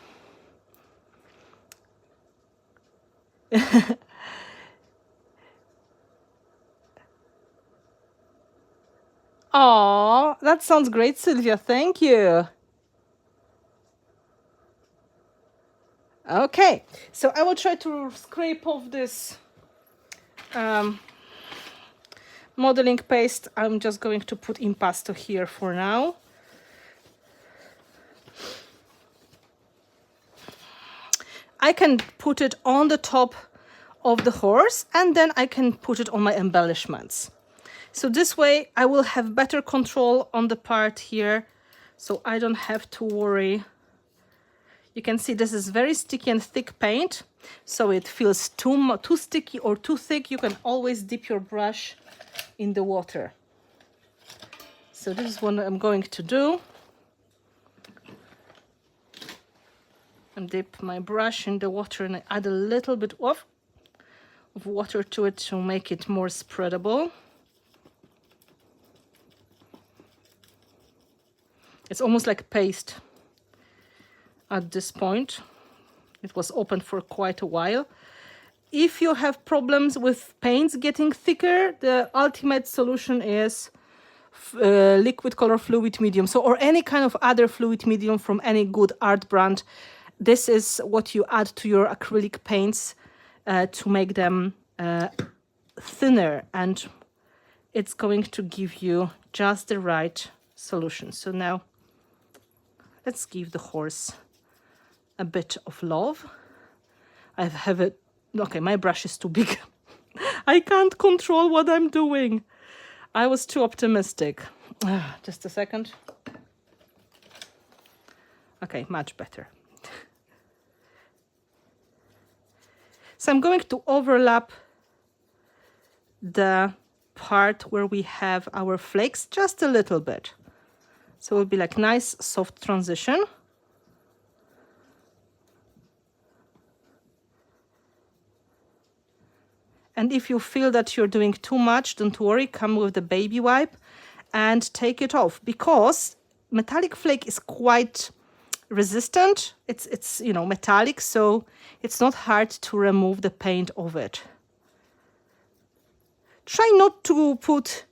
S1: Oh, that sounds great, Sylvia. Thank you. Okay, so I will try to scrape off this modeling paste. I'm just going to put impasto here for now. I can put it on the top of the horse, and then I can put it on my embellishments. So this way I will have better control on the part here, so I don't have to worry. You can see this is very sticky and thick paint, so it feels too sticky or too thick. You can always dip your brush in the water. So this is what I'm going to do. And dip my brush in the water, and I add a little bit of water to it to make it more spreadable. It's almost like paste at this point. It was open for quite a while. If you have problems with paints getting thicker, the ultimate solution is liquid color fluid medium. So, or any kind of other fluid medium from any good art brand. This is what you add to your acrylic paints to make them thinner, and it's going to give you just the right solution. So now let's give the horse a bit of love. I have it. Okay, my brush is too big. I can't control what I'm doing. I was too optimistic. Just a second. Okay, much better. So I'm going to overlap the part where we have our flakes just a little bit. So it will be like nice soft transition. And if you feel that you're doing too much, don't worry, come with the baby wipe and take it off, because metallic flake is quite resistant. It's you know, metallic, so it's not hard to remove the paint of it. Try not to put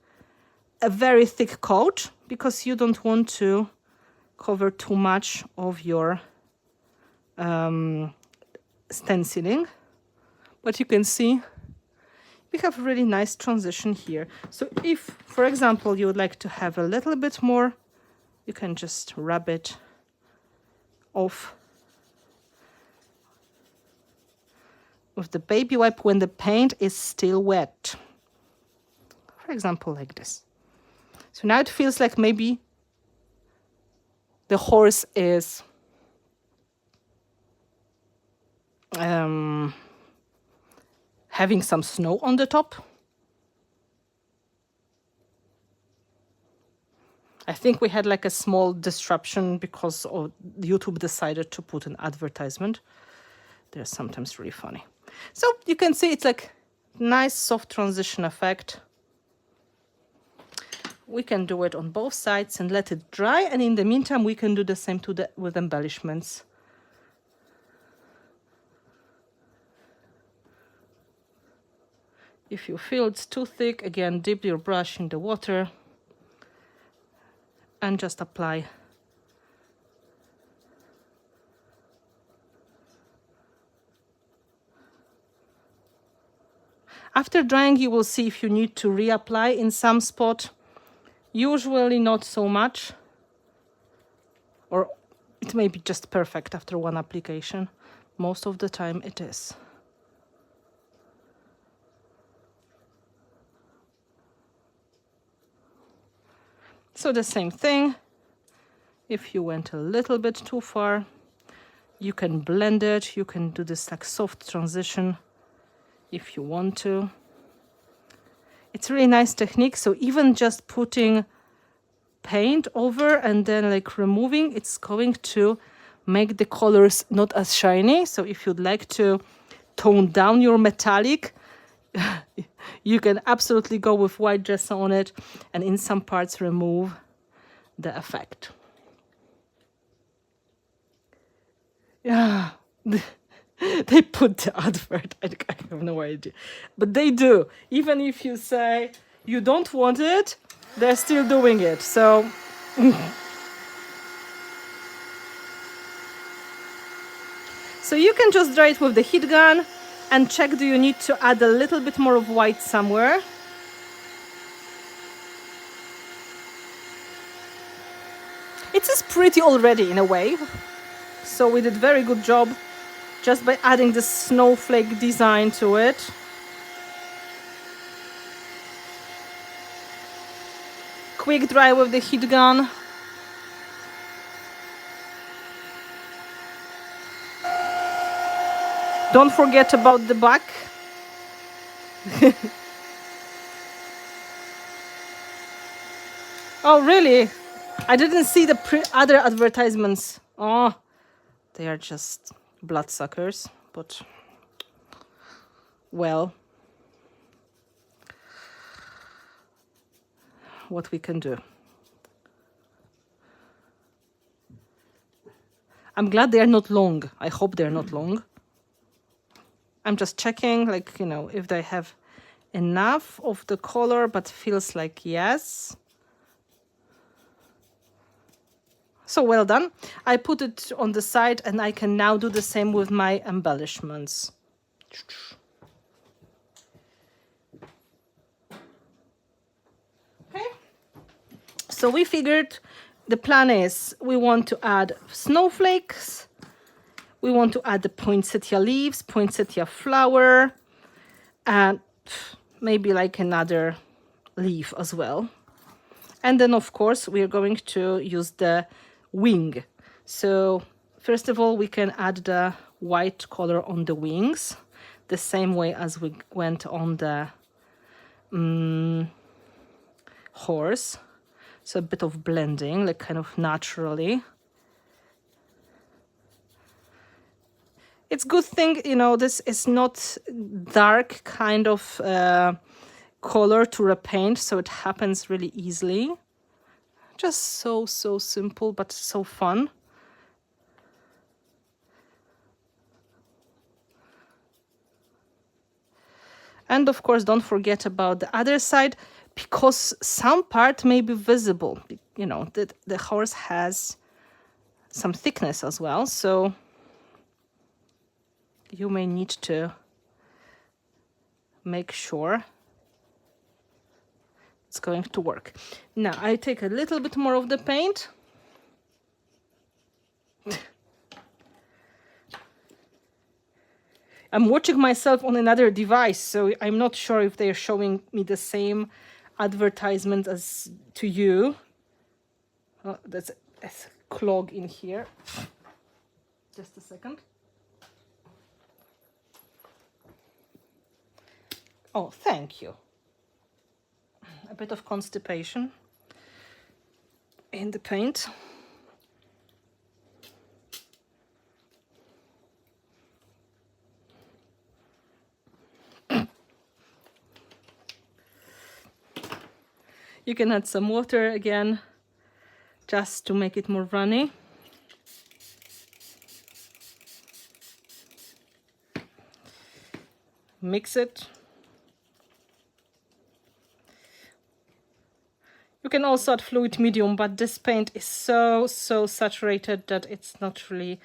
S1: a very thick coat, because you don't want to cover too much of your stenciling. But you can see we have a really nice transition here. So if, for example, you would like to have a little bit more, you can just rub it off with the baby wipe when the paint is still wet. For example, like this. So now it feels like maybe the horse is having some snow on the top. I think we had like a small disruption because YouTube decided to put an advertisement. They're sometimes really funny. So you can see it's like nice soft transition effect. We can do it on both sides and let it dry, and in the meantime we can do the same with embellishments. If you feel it's too thick, again, dip your brush in the water and just apply. After drying, you will see if you need to reapply in some spot. Usually not so much, or it may be just perfect after one application. Most of the time it is. So the same thing, if you went a little bit too far, you can blend it, you can do this like soft transition if you want to. It's a really nice technique, so even just putting paint over and then like removing, it's going to make the colors not as shiny. So if you'd like to tone down your metallic, you can absolutely go with white gesso on it and in some parts remove the effect. Yeah, they put the advert. I have no idea, but they do. Even if you say you don't want it, they're still doing it. So so you can just dry it with the heat gun and check, do you need to add a little bit more of white somewhere. It is pretty already in a way, so we did very good job just by adding the snowflake design to it. Quick dry with the heat gun. Don't forget about the back. Oh, really? I didn't see the other advertisements. Oh, they are just bloodsuckers, but well, what we can do. I'm glad they are not long. I hope they're not long. I'm just checking, like, you know, if they have enough of the color, but feels like yes. So well done. I put it on the side and I can now do the same with my embellishments. Okay. So we figured the plan is we want to add snowflakes. We want to add the poinsettia leaves, poinsettia flower, and maybe like another leaf as well. And then, of course, we are going to use the wing. So first of all, we can add the white color on the wings, the same way as we went on the horse. So a bit of blending, like kind of naturally. It's good thing, you know, this is not dark kind of color to repaint, so it happens really easily. Just so simple, but so fun. And of course, don't forget about the other side, because some part may be visible. You know, the horse has some thickness as well, so you may need to make sure it's going to work. Now I take a little bit more of the paint. I'm watching myself on another device, so I'm not sure if they're showing me the same advertisement as to you. Oh, that's a clog in here. Just a second. Oh, thank you. A bit of constipation in the paint. You can add some water again, just to make it more runny. Mix it. You can also add fluid medium, but this paint is so saturated that it's not really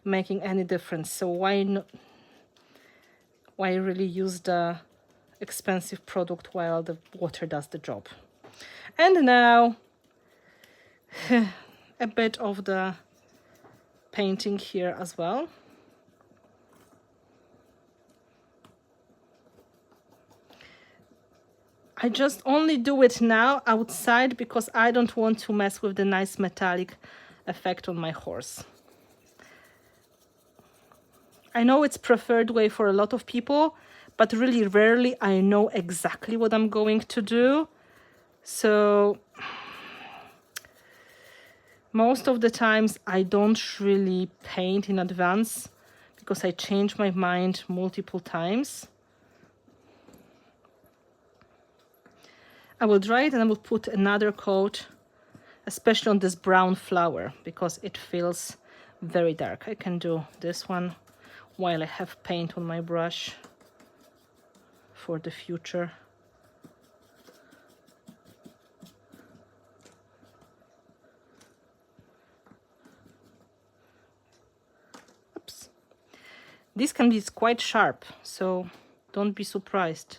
S1: making any difference. So why really use the expensive product while the water does the job? And now a bit of the painting here as well. I just only do it now outside because I don't want to mess with the nice metallic effect on my horse. I know it's preferred way for a lot of people, but really rarely I know exactly what I'm going to do. So most of the times I don't really paint in advance because I change my mind multiple times. I will dry it and I will put another coat, especially on this brown flower, because it feels very dark. I can do this one while I have paint on my brush for the future. Oops. This can be quite sharp, so don't be surprised.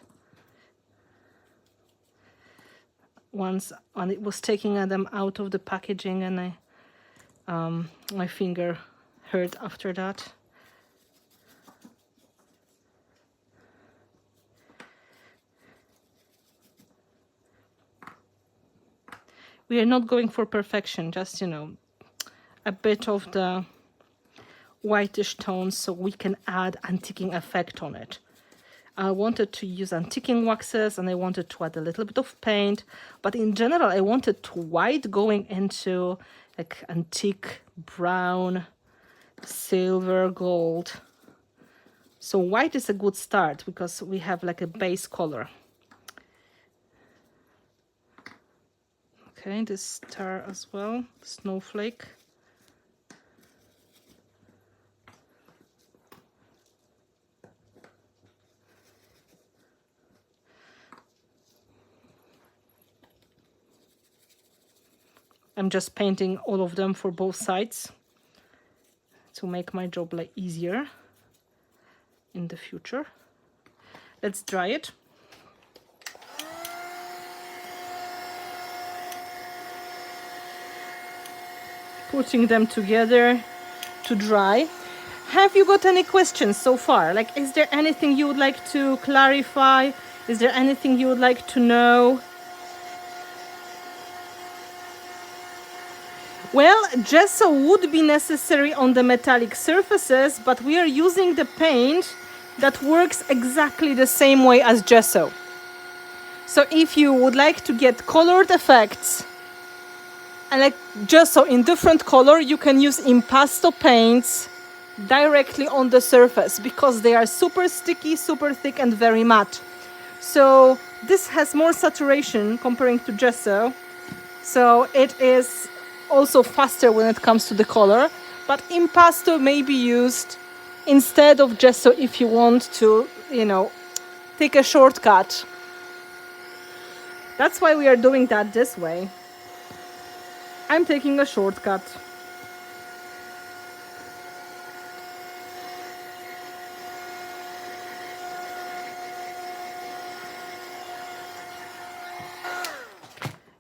S1: Once when it was taking them out of the packaging, and my finger hurt after that. We are not going for perfection, just, you know, a bit of the whitish tones so we can add antiquing effect on it. I wanted to use antiquing waxes and I wanted to add a little bit of paint, but in general I wanted to white going into like antique brown, silver, gold. So white is a good start because we have like a base color. Okay, this star as well, snowflake. I'm just painting all of them for both sides to make my job like easier in the future. Let's dry it. Putting them together to dry. Have you got any questions so far? Like, is there anything you would like to clarify? Is there anything you would like to know? Well, gesso would be necessary on the metallic surfaces, but we are using the paint that works exactly the same way as gesso. So if you would like to get colored effects and like gesso in different color, you can use impasto paints directly on the surface because they are super sticky, super thick and very matte. So this has more saturation comparing to gesso. So it is also faster when it comes to the color. But impasto may be used instead of gesso if you want to, you know, take a shortcut. That's why we are doing that this way. I'm taking a shortcut.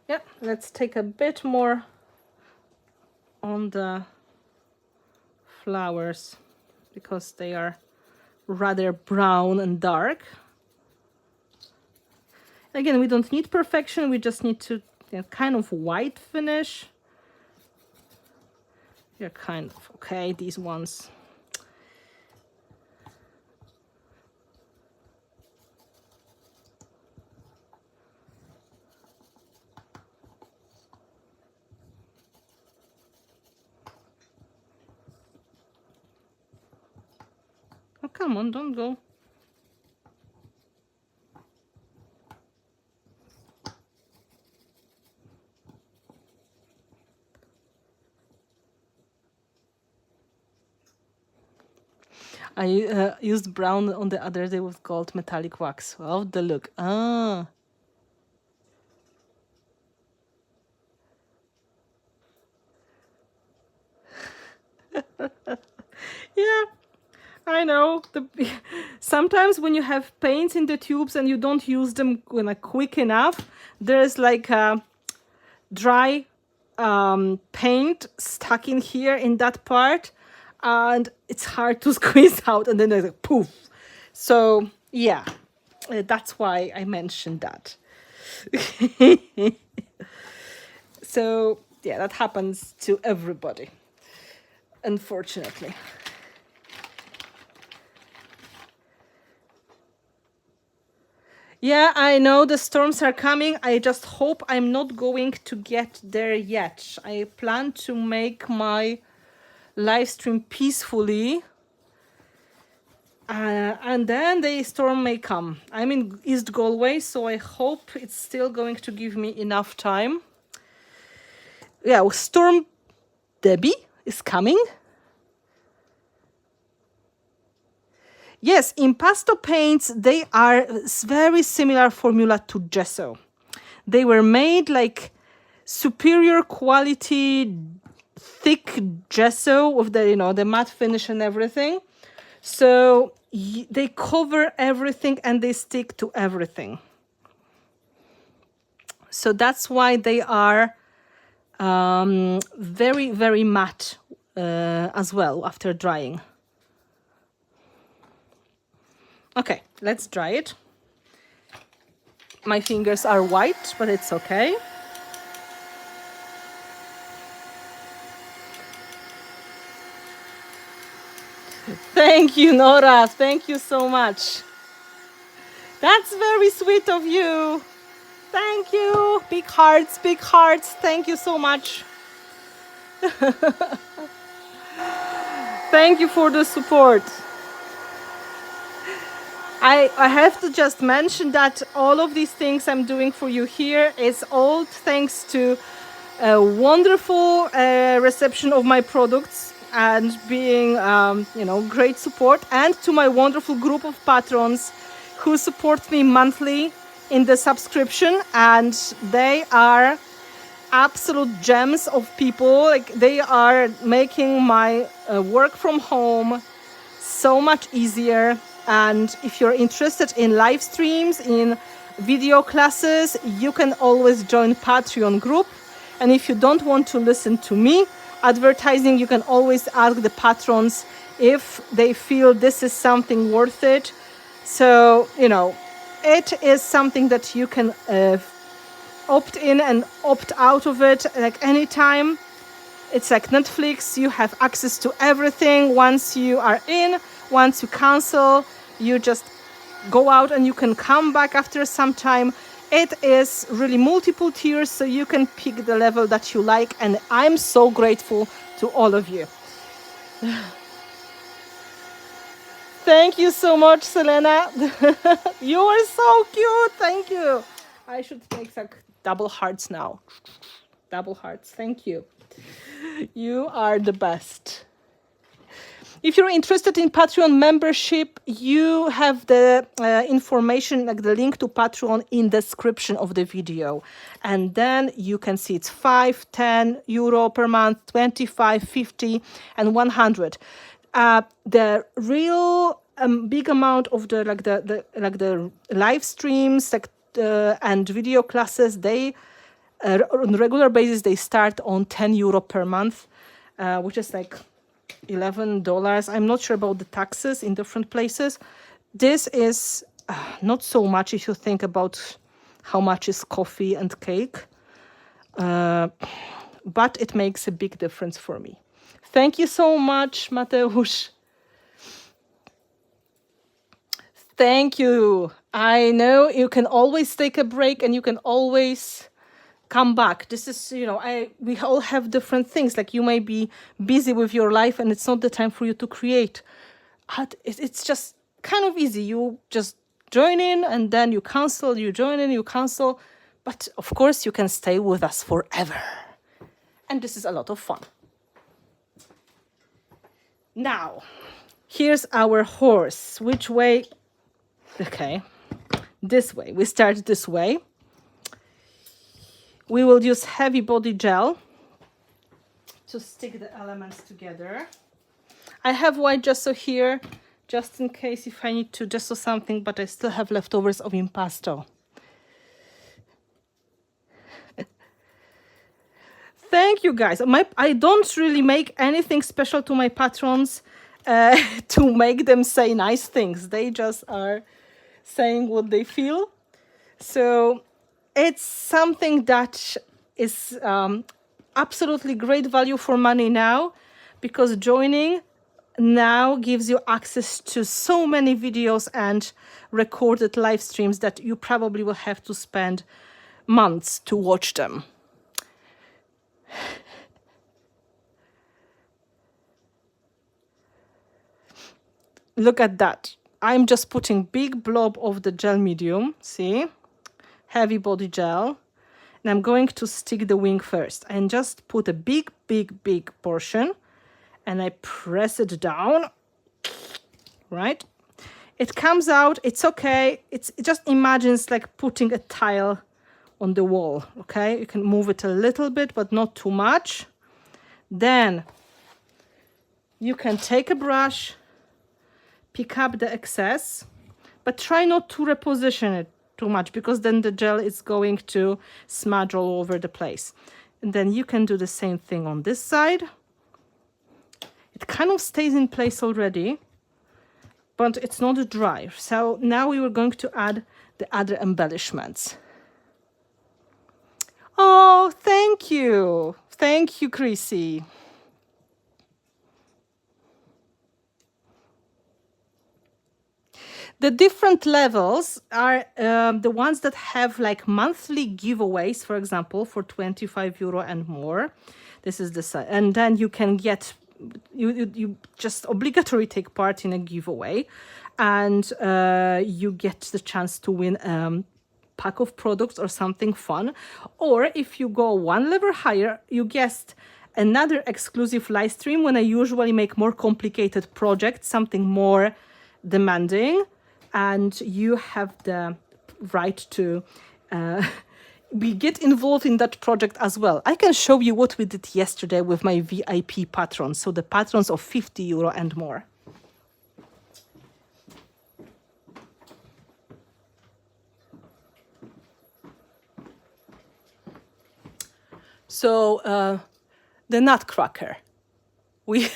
S1: Yeah, let's take a bit more on the flowers because they are rather brown and dark. Again, we don't need perfection, we just need to, you know, kind of white finish. They're kind of okay, these ones. Oh, come on, don't go. I used brown on the other day with gold metallic wax. Oh, the look. Ah. Yeah, I know. Sometimes when you have paints in the tubes and you don't use them quick enough, there's like a dry paint stuck in here in that part, and it's hard to squeeze out, and then there's like poof. So yeah, that's why I mentioned that. So yeah, that happens to everybody, unfortunately. Yeah, I know the storms are coming. I just hope I'm not going to get there yet. I plan to make my live stream peacefully. And then the storm may come. I'm in East Galway, so I hope it's still going to give me enough time. Yeah, Storm Debbie is coming. Yes, impasto paints, they are very similar formula to gesso. They were made like superior quality, thick gesso with the, you know, the matte finish and everything. So they cover everything and they stick to everything. So that's why they are very, very matte as well after drying. Okay, let's dry it. My fingers are white, but it's okay. Thank you, Nora. Thank you so much. That's very sweet of you. Thank you. Big hearts, big hearts. Thank you so much. Thank you for the support. I have to just mention that all of these things I'm doing for you here is all thanks to a wonderful reception of my products and being, you know, great support, and to my wonderful group of patrons who support me monthly in the subscription, and they are absolute gems of people. Like, they are making my work from home so much easier. And if you're interested in live streams, in video classes, you can always join Patreon group. And if you don't want to listen to me advertising, you can always ask the patrons if they feel this is something worth it. So, you know, it is something that you can opt in and opt out of it like anytime. It's like Netflix, you have access to everything. Once you are in, once you cancel, you just go out and you can come back after some time. It is really multiple tiers, so you can pick the level that you like, and I'm so grateful to all of you. Thank you so much, Selena. You are so cute. Thank you. I should make like double hearts now. Double hearts. Thank you. You are the best. If you're interested in Patreon membership, you have the information, like the link to Patreon in the description of the video. And then you can see it's 5, 10 euro per month, 25, 50, and 100. The real big amount of the live streams and video classes, they on a regular basis, they start on 10 euro per month, which is like $11. I'm not sure about the taxes in different places. This is not so much if you think about how much is coffee and cake, but it makes a big difference for me. Thank you so much, Mateusz. Thank you. I know you can always take a break and you can always come back. This is, we all have different things. Like you may be busy with your life and it's not the time for you to create. It's just kind of easy. You just join in and then you cancel, you join in, you cancel. But of course you can stay with us forever. And this is a lot of fun. Now, here's our horse. Which way? Okay, this way. We start this way. We will use heavy body gel to stick the elements together. I have white gesso here, just in case if I need to gesso something, but I still have leftovers of impasto. Thank you, guys. I don't really make anything special to my patrons to make them say nice things. They just are saying what they feel. So it's something that is absolutely great value for money now, because joining now gives you access to so many videos and recorded live streams that you probably will have to spend months to watch them. Look at that. I'm just putting big blob of the gel medium, see? Heavy body gel. And I'm going to stick the wing first. And just put a big portion. And I press it down. Right? It comes out, it's okay. It just imagines like putting a tile on the wall, okay? You can move it a little bit, but not too much. Then you can take a brush, pick up the excess, but try not to reposition it too much, because then the gel is going to smudge all over the place. And then you can do the same thing on this side. It kind of stays in place already, but it's not dry. So now we were going to add the other embellishments. Oh, thank you. Thank you, Chrissy. The different levels are the ones that have like monthly giveaways, for example, for 25 euro and more. This is the side. And then you can get, you just obligatory take part in a giveaway, and you get the chance to win pack of products or something fun. Or if you go one level higher, you guessed, another exclusive live stream when I usually make more complicated projects, something more demanding. And you have the right to get involved in that project as well. I can show you what we did yesterday with my VIP patrons, so the patrons of 50 euro and more. So the nutcracker. We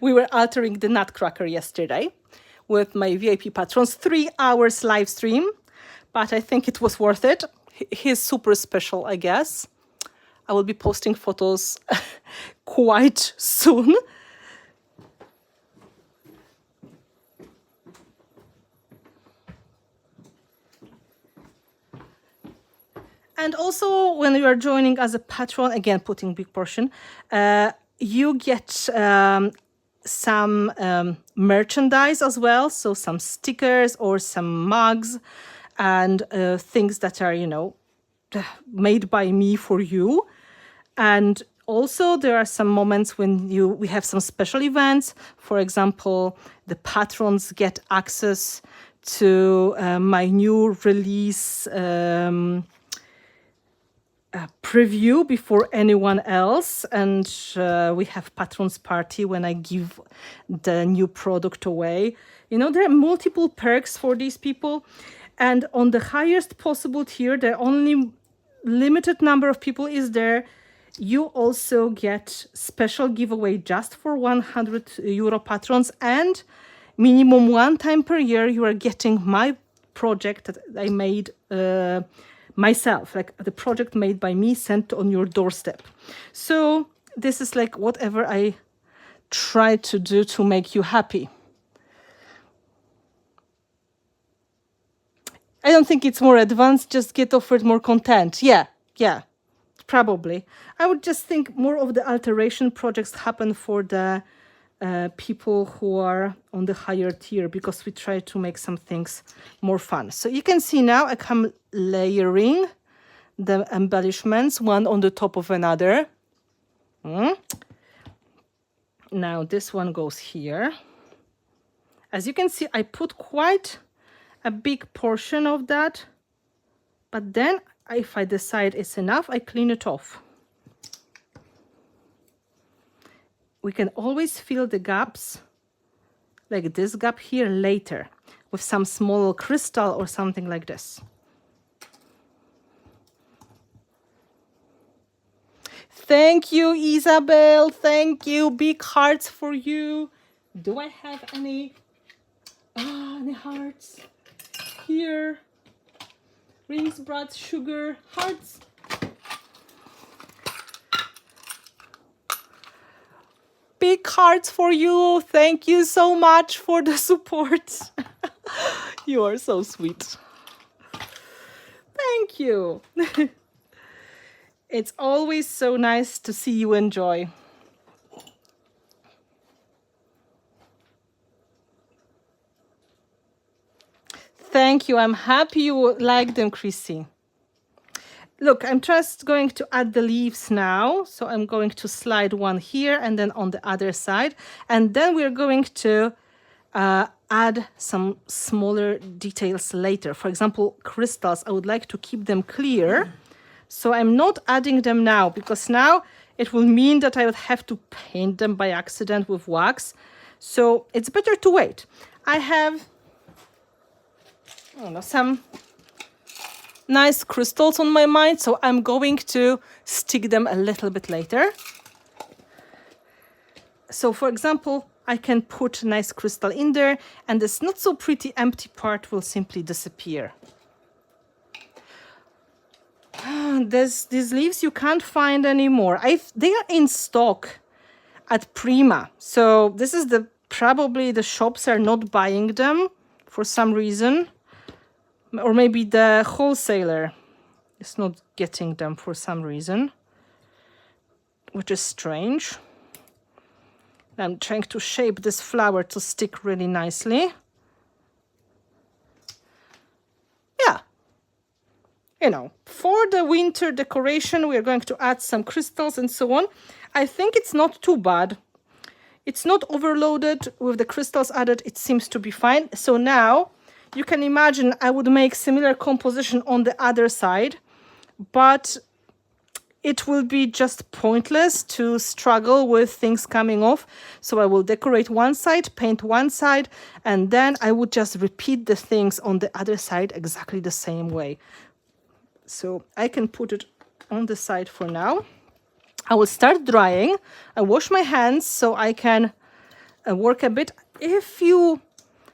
S1: were altering the nutcracker yesterday with my VIP patrons, 3 hours live stream, but I think it was worth it. He's super special, I guess. I will be posting photos quite soon. And also, when you are joining as a patron, again, putting big portion, you get some merchandise as well, so some stickers or some mugs and things that are, you know, made by me for you. And also there are some moments when we have some special events. For example, the patrons get access to my new release preview before anyone else, and we have patrons party when I give the new product away. You know, there are multiple perks for these people, and on the highest possible tier, the only limited number of people is there. You also get special giveaway just for 100 euro patrons, and minimum one time per year you are getting my project that I made myself, like the project made by me, sent on your doorstep. So this is like whatever I try to do to make you happy. I don't think it's more advanced, just get offered more content. Yeah, probably. I would just think more of the alteration projects happen for the people who are on the higher tier, because we try to make some things more fun. So you can see now I come layering the embellishments one on the top of another. Now this one goes here. As you can see, I put quite a big portion of that, but then if I decide it's enough, I clean it off. We can always fill the gaps, like this gap here, later with some small crystal or something like this. Thank you, Isabel. Thank you. Big hearts for you. Do I have any hearts here? Rings, brats, sugar, hearts. Big hearts for you. Thank you so much for the support. You are so sweet. Thank you. It's always so nice to see you enjoy. Thank you. I'm happy you like them, Chrissy. Look, I'm just going to add the leaves now. So I'm going to slide one here and then on the other side. And then we're going to add some smaller details later. For example, crystals, I would like to keep them clear. So I'm not adding them now, because now it will mean that I would have to paint them by accident with wax. So it's better to wait. I have some nice crystals on my mind, so I'm going to stick them a little bit later. So for example, I can put a nice crystal in there, and this not so pretty empty part will simply disappear. These leaves you can't find anymore. They are in stock at Prima. So this is probably the shops are not buying them for some reason. Or maybe the wholesaler is not getting them for some reason, which is strange. I'm trying to shape this flower to stick really nicely. Yeah. You know, for the winter decoration, we're going to add some crystals and so on. I think it's not too bad. It's not overloaded with the crystals added. It seems to be fine. So now you can imagine I would make similar composition on the other side, but it will be just pointless to struggle with things coming off. So I will decorate one side, paint one side, and then I would just repeat the things on the other side exactly the same way. So I can put it on the side for now. I will start drying. I wash my hands so I can work a bit. If you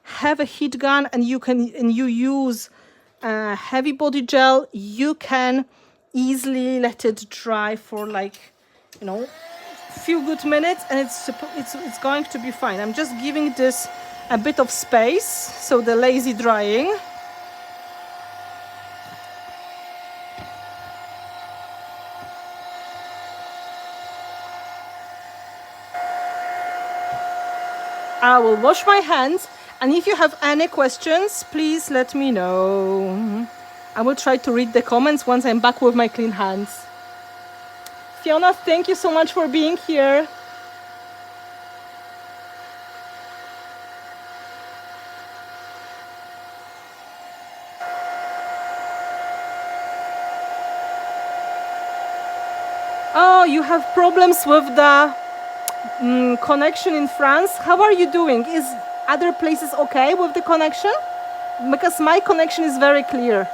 S1: have a heat gun and you use heavy body gel, you can easily let it dry for like, you know, a few good minutes, and it's going to be fine. I'm just giving this a bit of space, so the lazy drying. I will wash my hands, and if you have any questions, please let me know. I will try to read the comments once I'm back with my clean hands. Fiona, thank you so much for being here. Oh, you have problems with the connection in France. How are you doing? Is other places okay with the connection? Because my connection is very clear.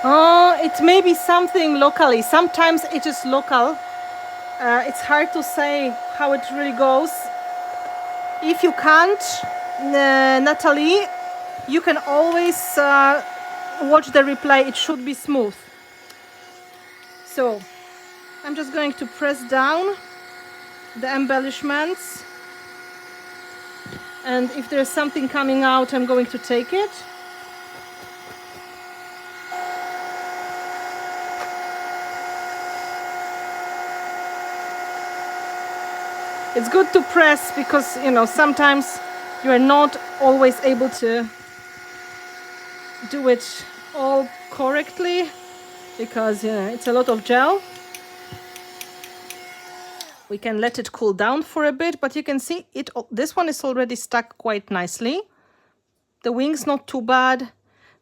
S1: Oh, it may be something locally. Sometimes it is local. It's hard to say how it really goes. If you can't, Natalie, you can always watch the replay. It should be smooth. So I'm just going to press down the embellishments. And if there's something coming out, I'm going to take it. It's good to press because, you know, sometimes you are not always able to do it all correctly because, you know, it's a lot of gel. We can let it cool down for a bit, but you can see it. This one is already stuck quite nicely. The wing's not too bad.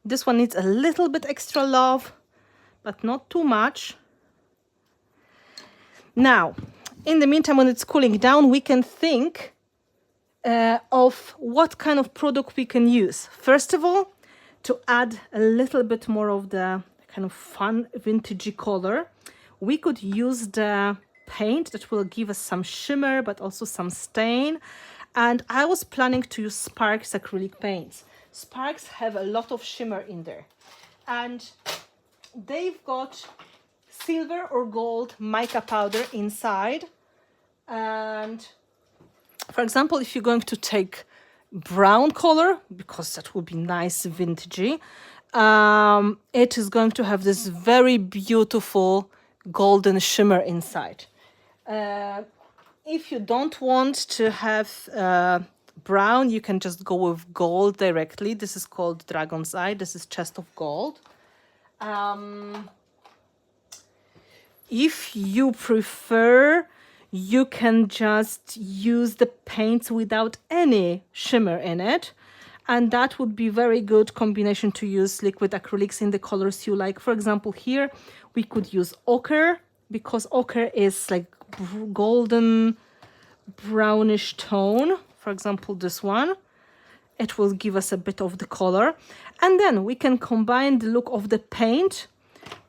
S1: This one needs a little bit extra love, but not too much. Now, in the meantime, when it's cooling down, we can think of what kind of product we can use. First of all, to add a little bit more of the kind of fun vintagey color, we could use the paint that will give us some shimmer, but also some stain. And I was planning to use Sparks acrylic paints. Sparks have a lot of shimmer in there. And they've got silver or gold mica powder inside. And for example, if you're going to take brown color, because that would be nice vintagey, it is going to have this very beautiful golden shimmer inside. If you don't want to have brown, you can just go with gold directly. This is called Dragon's Eye. This is Chest of Gold. If you prefer, you can just use the paints without any shimmer in it. And that would be very good combination to use liquid acrylics in the colors you like. For example, here we could use ochre, because ochre is like golden brownish tone. For example, this one. It will give us a bit of the color. And then we can combine the look of the paint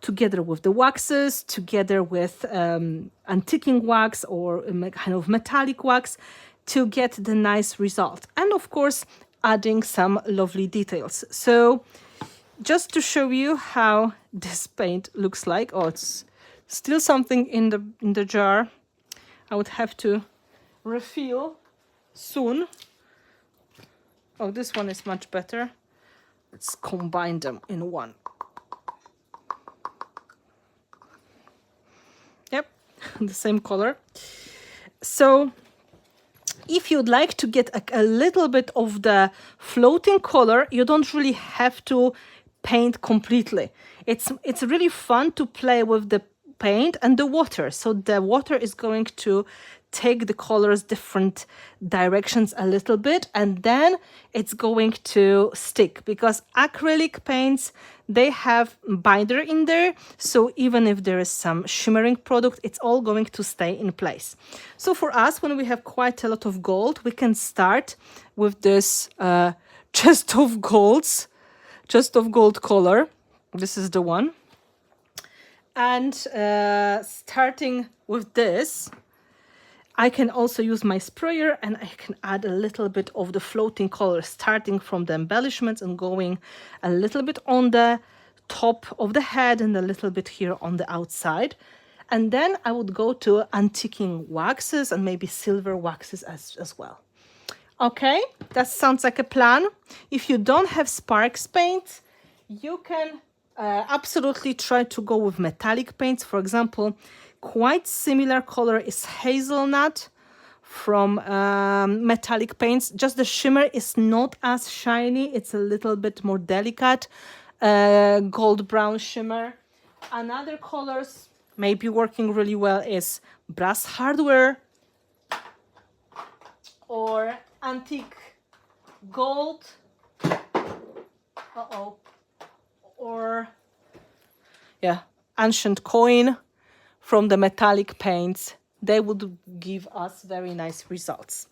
S1: together with the waxes, together with antiquing wax or kind of metallic wax to get the nice result. And of course, adding some lovely details. So just to show you how this paint looks like. Oh, it's still something in the jar. I would have to refill soon. Oh, this one is much better. Let's combine them in one. Yep, the same color. So if you'd like to get a little bit of the floating color, you don't really have to paint completely. It's really fun to play with the paint and the water. So the water is going to take the colors different directions a little bit, and then it's going to stick, because acrylic paints, they have binder in there, so even if there is some shimmering product, it's all going to stay in place. So for us, when we have quite a lot of gold, we can start with this chest of gold color. This is the one. And starting with this, I can also use my sprayer, and I can add a little bit of the floating color, starting from the embellishments and going a little bit on the top of the head and a little bit here on the outside. And then I would go to antiquing waxes and maybe silver waxes as well. Okay, that sounds like a plan. If you don't have Sparks paint, you can absolutely try to go with metallic paints. For example, quite similar color is hazelnut from metallic paints. Just the shimmer is not as shiny. It's a little bit more delicate gold brown shimmer. Another colors maybe working really well is brass hardware or antique gold. Or yeah, ancient coin. From the metallic paints, they would give us very nice results.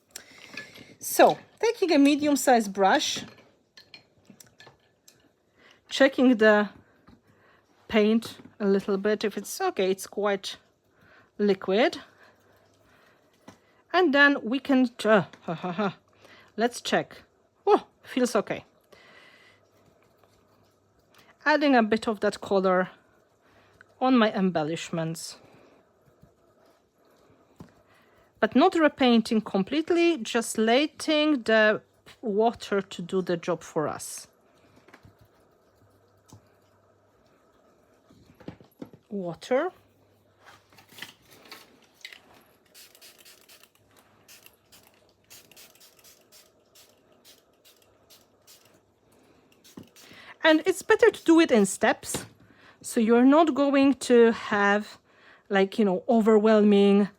S1: So, taking a medium-sized brush, checking the paint a little bit, if it's okay, it's quite liquid. And then we can, let's check. Oh, feels okay. Adding a bit of that color on my embellishments, but not repainting completely, just letting the water to do the job for us. Water. And it's better to do it in steps. So you're not going to have, like, you know, overwhelming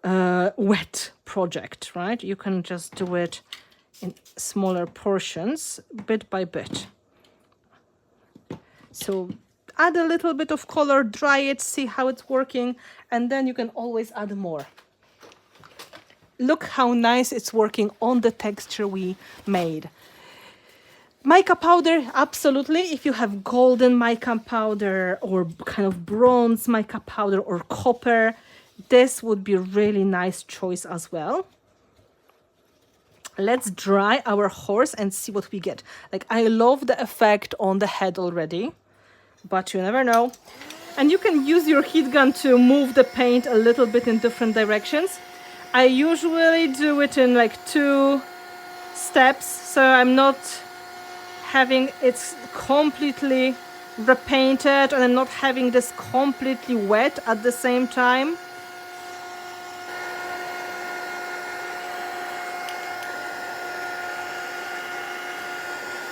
S1: wet project, right? You can just do it in smaller portions, bit by bit. So add a little bit of color, dry it, see how it's working, and then you can always add more. Look how nice it's working on the texture we made. Mica powder, absolutely. If you have golden mica powder or kind of bronze mica powder or copper, this would be a really nice choice as well. Let's dry our horse and see what we get. Like, I love the effect on the head already, but you never know. And you can use your heat gun to move the paint a little bit in different directions. I usually do it in like 2 steps, so I'm not having it completely repainted and I'm not having this completely wet at the same time.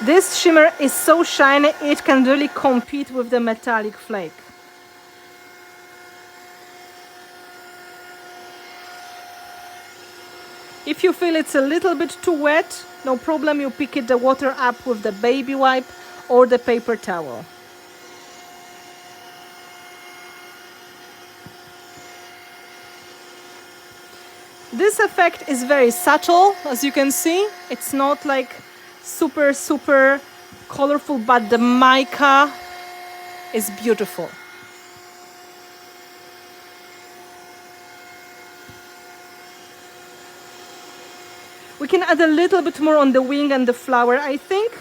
S1: This shimmer is so shiny, it can really compete with the metallic flake. If you feel it's a little bit too wet, no problem, you pick the water up with the baby wipe or the paper towel. This effect is very subtle, as you can see. It's not like super colorful, but the mica is beautiful. We can add a little bit more on the wing and the flower, I think,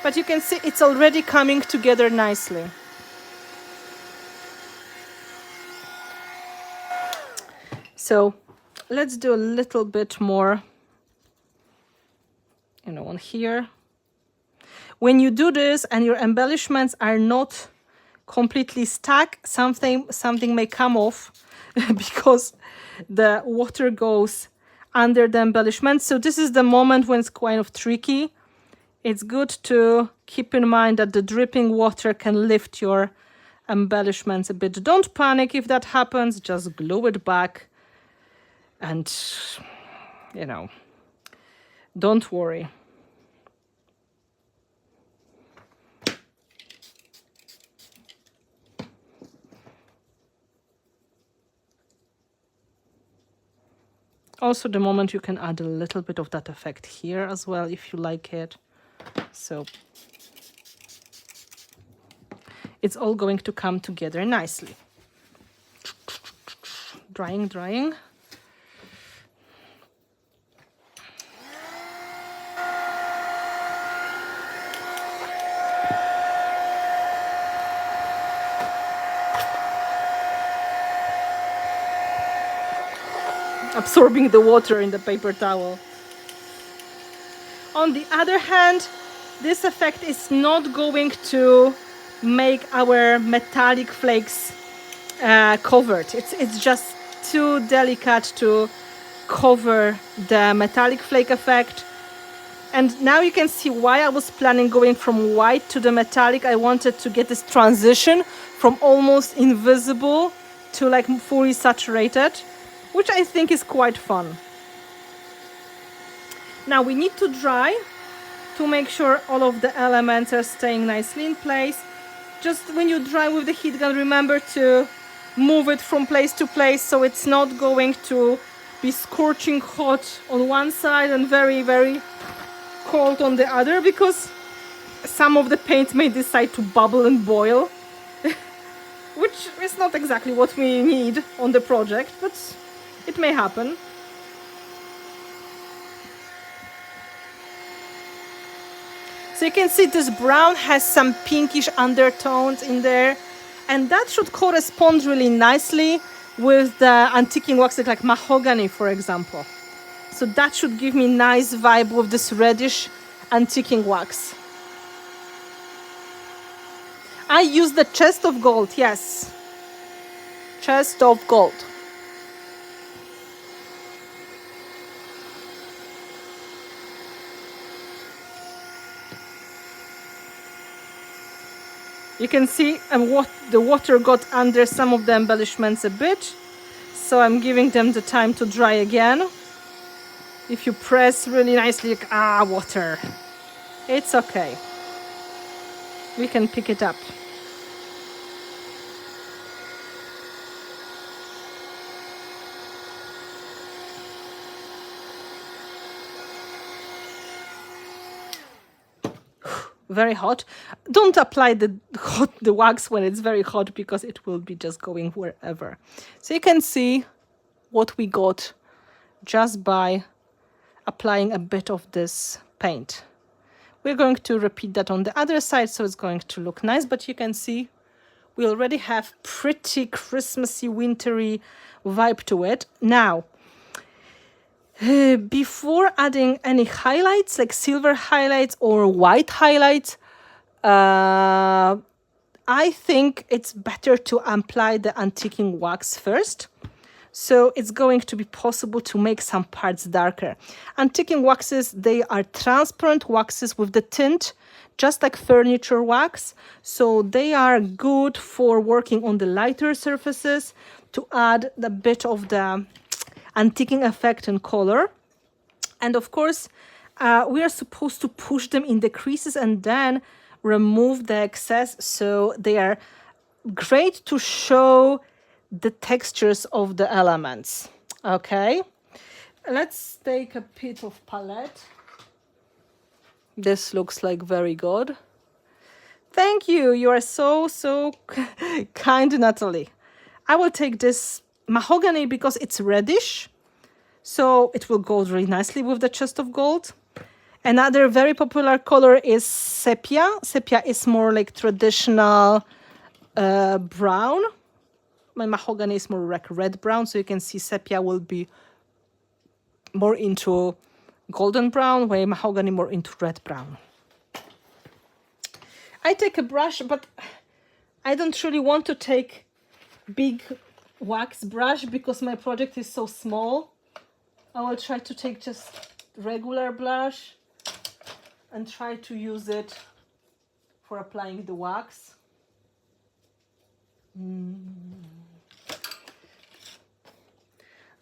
S1: but you can see it's already coming together nicely. So let's do a little bit more, you know, on here. When you do this and your embellishments are not completely stuck, something may come off because the water goes under the embellishment. So this is the moment when it's kind of tricky. It's good to keep in mind that the dripping water can lift your embellishments a bit. Don't panic if that happens, just glue it back and, you know, don't worry. Also, the moment you can add a little bit of that effect here as well, if you like it. So it's all going to come together nicely. Drying, drying. Absorbing the water in the paper towel. On the other hand, this effect is not going to make our metallic flakes covered. It's just too delicate to cover the metallic flake effect. And now you can see why I was planning going from white to the metallic. I wanted to get this transition from almost invisible to like fully saturated, which I think is quite fun. Now we need to dry to make sure all of the elements are staying nicely in place. Just when you dry with the heat gun, remember to move it from place to place so it's not going to be scorching hot on one side and very, very cold on the other, because some of the paint may decide to bubble and boil, which is not exactly what we need on the project, but it may happen. So you can see this brown has some pinkish undertones in there, and that should correspond really nicely with the antiquing wax like mahogany, for example. So that should give me nice vibe with this reddish antiquing wax. I use the chest of gold, yes. Chest of gold. You can see what the water got under some of the embellishments a bit, so I'm giving them the time to dry again. If you press really nicely, like, water, it's okay. We can pick it up. Very hot. Don't apply the wax when it's very hot, because it will be just going wherever. So you can see what we got just by applying a bit of this paint. We're going to repeat that on the other side, so it's going to look nice, but you can see we already have pretty Christmassy, wintry vibe to it. Now, before adding any highlights, like silver highlights or white highlights, I think it's better to apply the antiquing wax first. So it's going to be possible to make some parts darker. Antiquing waxes, they are transparent waxes with the tint, just like furniture wax. So they are good for working on the lighter surfaces to add a bit of the antiquing effect and color. And of course, we are supposed to push them in the creases and then remove the excess, so they are great to show the textures of the elements. Okay, let's take a bit of palette. This looks like very good. Thank you. You are so kind, Natalie. I will take this mahogany because it's reddish, so it will go really nicely with the chest of gold. Another very popular color is sepia. Sepia is more like traditional brown. My mahogany is more like red brown, so you can see sepia will be more into golden brown, while mahogany more into red brown. I take a brush, but I don't really want to take big wax brush because my project is so small. I will try to take just regular brush and try to use it for applying the wax.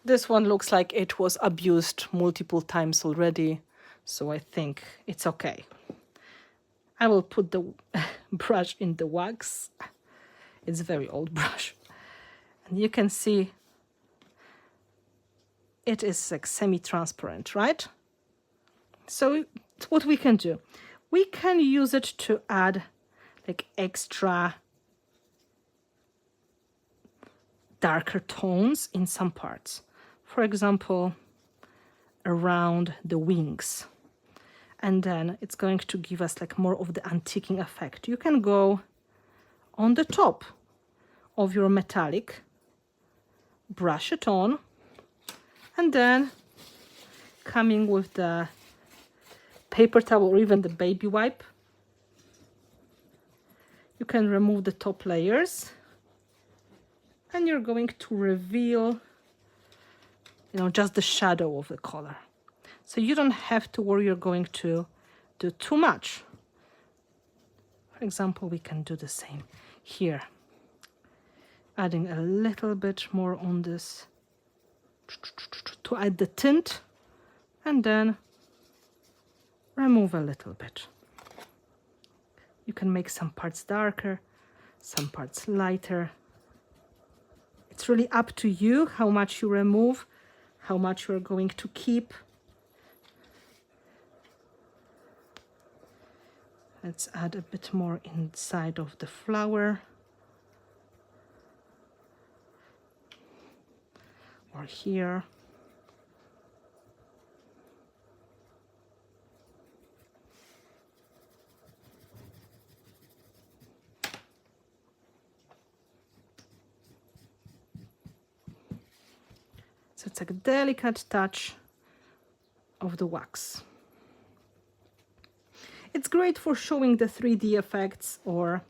S1: This one looks like it was abused multiple times already, so I think it's okay. I will put the brush in the wax. It's a very old brush. And you can see it is like semi-transparent, right? So what we can do, we can use it to add like extra darker tones in some parts. For example, around the wings. And then it's going to give us like more of the antiquing effect. You can go on the top of your metallic, brush it on, and then coming with the paper towel or even the baby wipe, you can remove the top layers, and you're going to reveal, you know, just the shadow of the color. So you don't have to worry you're going to do too much. For example, we can do the same here, adding a little bit more on this to add the tint, and then remove a little bit. You can make some parts darker, some parts lighter. It's really up to you how much you remove, how much you're going to keep. Let's add a bit more inside of the flower. Or here. So it's like a delicate touch of the wax. It's great for showing the 3D effects or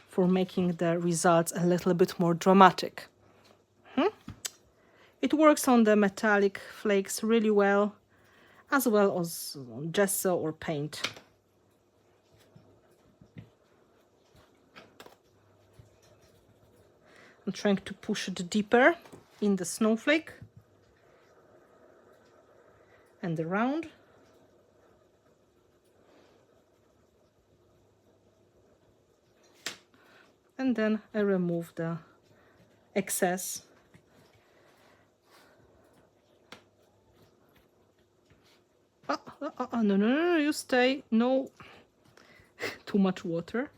S1: for making the results a little bit more dramatic. It works on the metallic flakes really well, as well as on gesso or paint. I'm trying to push it deeper in the snowflake and around. And then I remove the excess. No, you stay. No, too much water.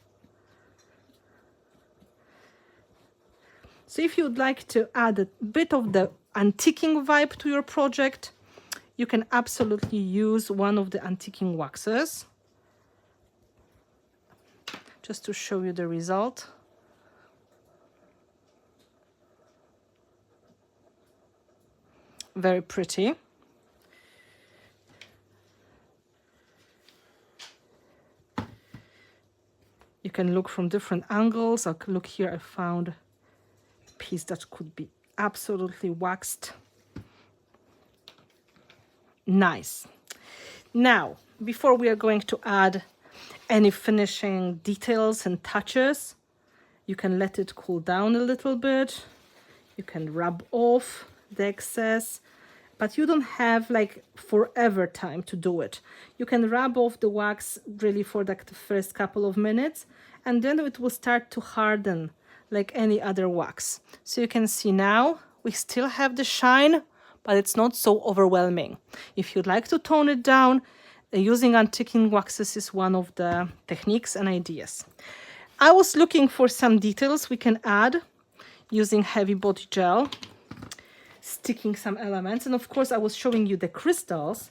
S1: So if you'd like to add a bit of the antiquing vibe to your project, you can absolutely use one of the antiquing waxes. Just to show you the result. Very pretty. You can look from different angles. I'll look here. I found a piece that could be absolutely waxed. Nice. Now, before we are going to add any finishing details and touches, you can let it cool down a little bit. You can rub off the excess, but you don't have like forever time to do it. You can rub off the wax really for like the first couple of minutes, and then it will start to harden like any other wax. So you can see now we still have the shine, but it's not so overwhelming. If you'd like to tone it down, using antiquing waxes is one of the techniques and ideas. I was looking for some details we can add using heavy body gel, sticking some elements. And of course, I was showing you the crystals,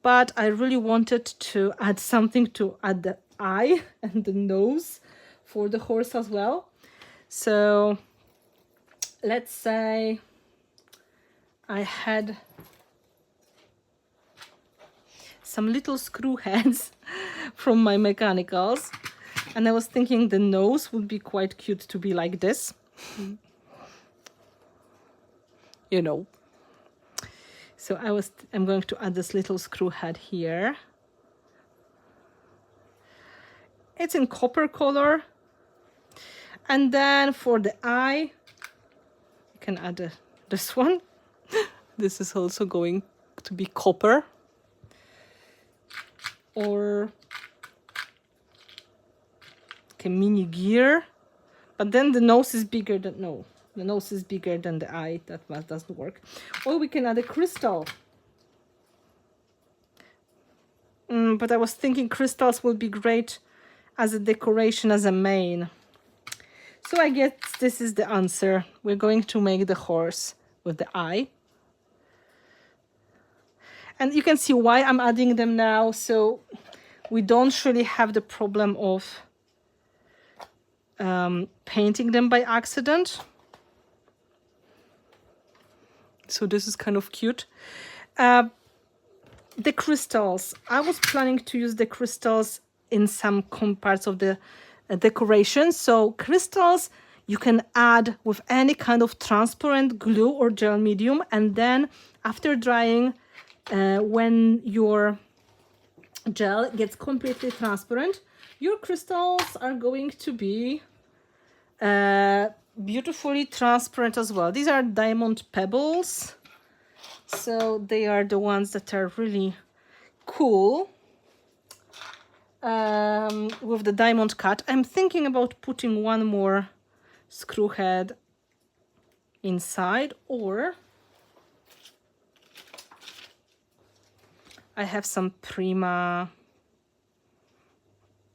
S1: but I really wanted to add something to add the eye and the nose for the horse as well. So let's say I had some little screw heads from my mechanicals, and I was thinking the nose would be quite cute to be like this. You know. So I'm going to add this little screw head here. It's in copper color. And then for the eye, you can add this one. This is also going to be copper. Or like a mini gear. But then the nose is bigger than, no, the nose is bigger than the eye. That doesn't work. Or we can add a crystal. But I was thinking crystals will be great as a decoration, as a main. So I guess this is the answer. We're going to make the horse with the eye. And you can see why I'm adding them now. So we don't really have the problem of painting them by accident. So this is kind of cute. The crystals. I was planning to use the crystals in some parts of the decoration. So crystals you can add with any kind of transparent glue or gel medium, and then after drying, when your gel gets completely transparent, your crystals are going to be beautifully transparent as well. These are diamond pebbles, so they are the ones that are really cool. With the diamond cut, I'm thinking about putting one more screw head inside, or I have some Prima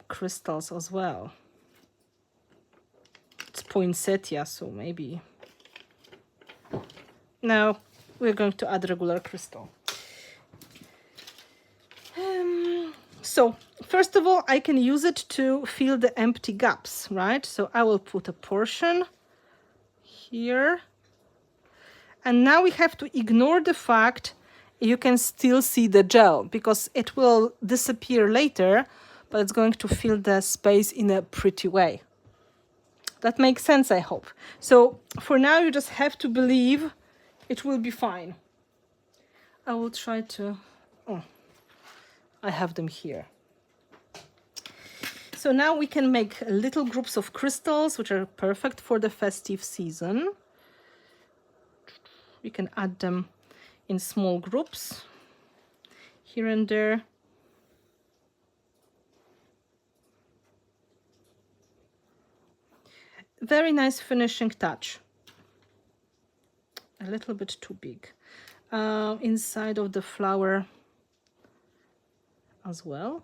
S1: crystals as well. It's poinsettia, so maybe. Now we're going to add regular crystal. So first of all, I can use it to fill the empty gaps, right? So I will put a portion here. And now we have to ignore the fact you can still see the gel, because it will disappear later, but it's going to fill the space in a pretty way. That makes sense, I hope. So for now, you just have to believe it will be fine. I will try to... Oh, I have them here. So now we can make little groups of crystals, which are perfect for the festive season. We can add them in small groups here and there. Very nice finishing touch. A little bit too big. Inside of the flower as well.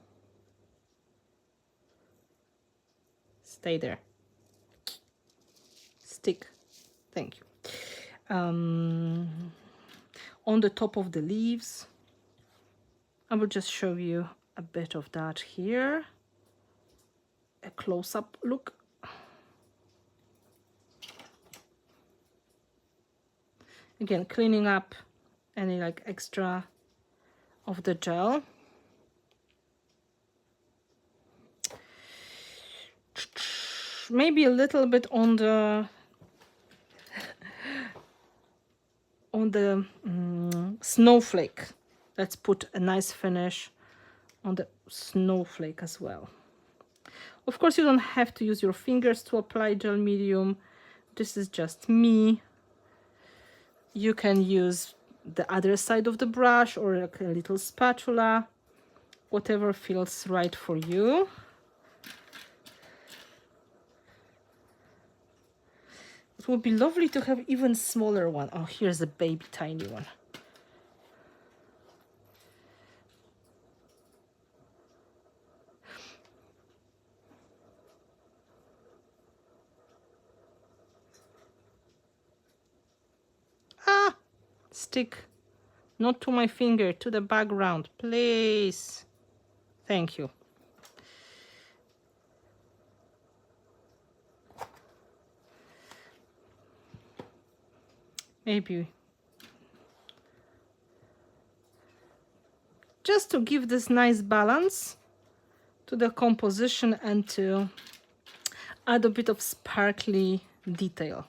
S1: Stay there. Stick. Thank you. On the top of the leaves, I will just show you a bit of that here. A close-up look. Again, cleaning up any like extra of the gel. Maybe a little bit on the snowflake. Let's put a nice finish on the snowflake as well. Of course, you don't have to use your fingers to apply gel medium. This is just me. You can use the other side of the brush or like a little spatula, whatever feels right for you. It would be lovely to have even smaller one. Oh, here's a baby tiny one. Ah, stick. Not to my finger, to the background, please. Thank you. maybe just to give this nice balance to the composition and to add a bit of sparkly detail.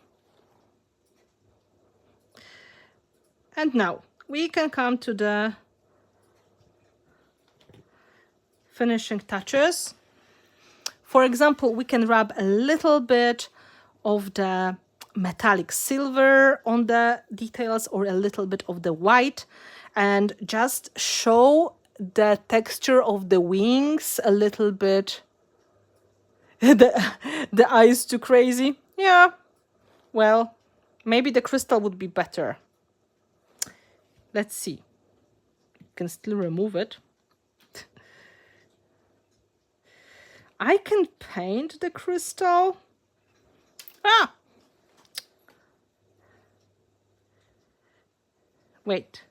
S1: And now we can come to the finishing touches. For example, we can rub a little bit of the metallic silver on the details or a little bit of the white and just show the texture of the wings a little bit. The eyes too crazy. Yeah, well, maybe the crystal would be better. Let's see. You can still remove it. I can paint the crystal. Ah! Wait.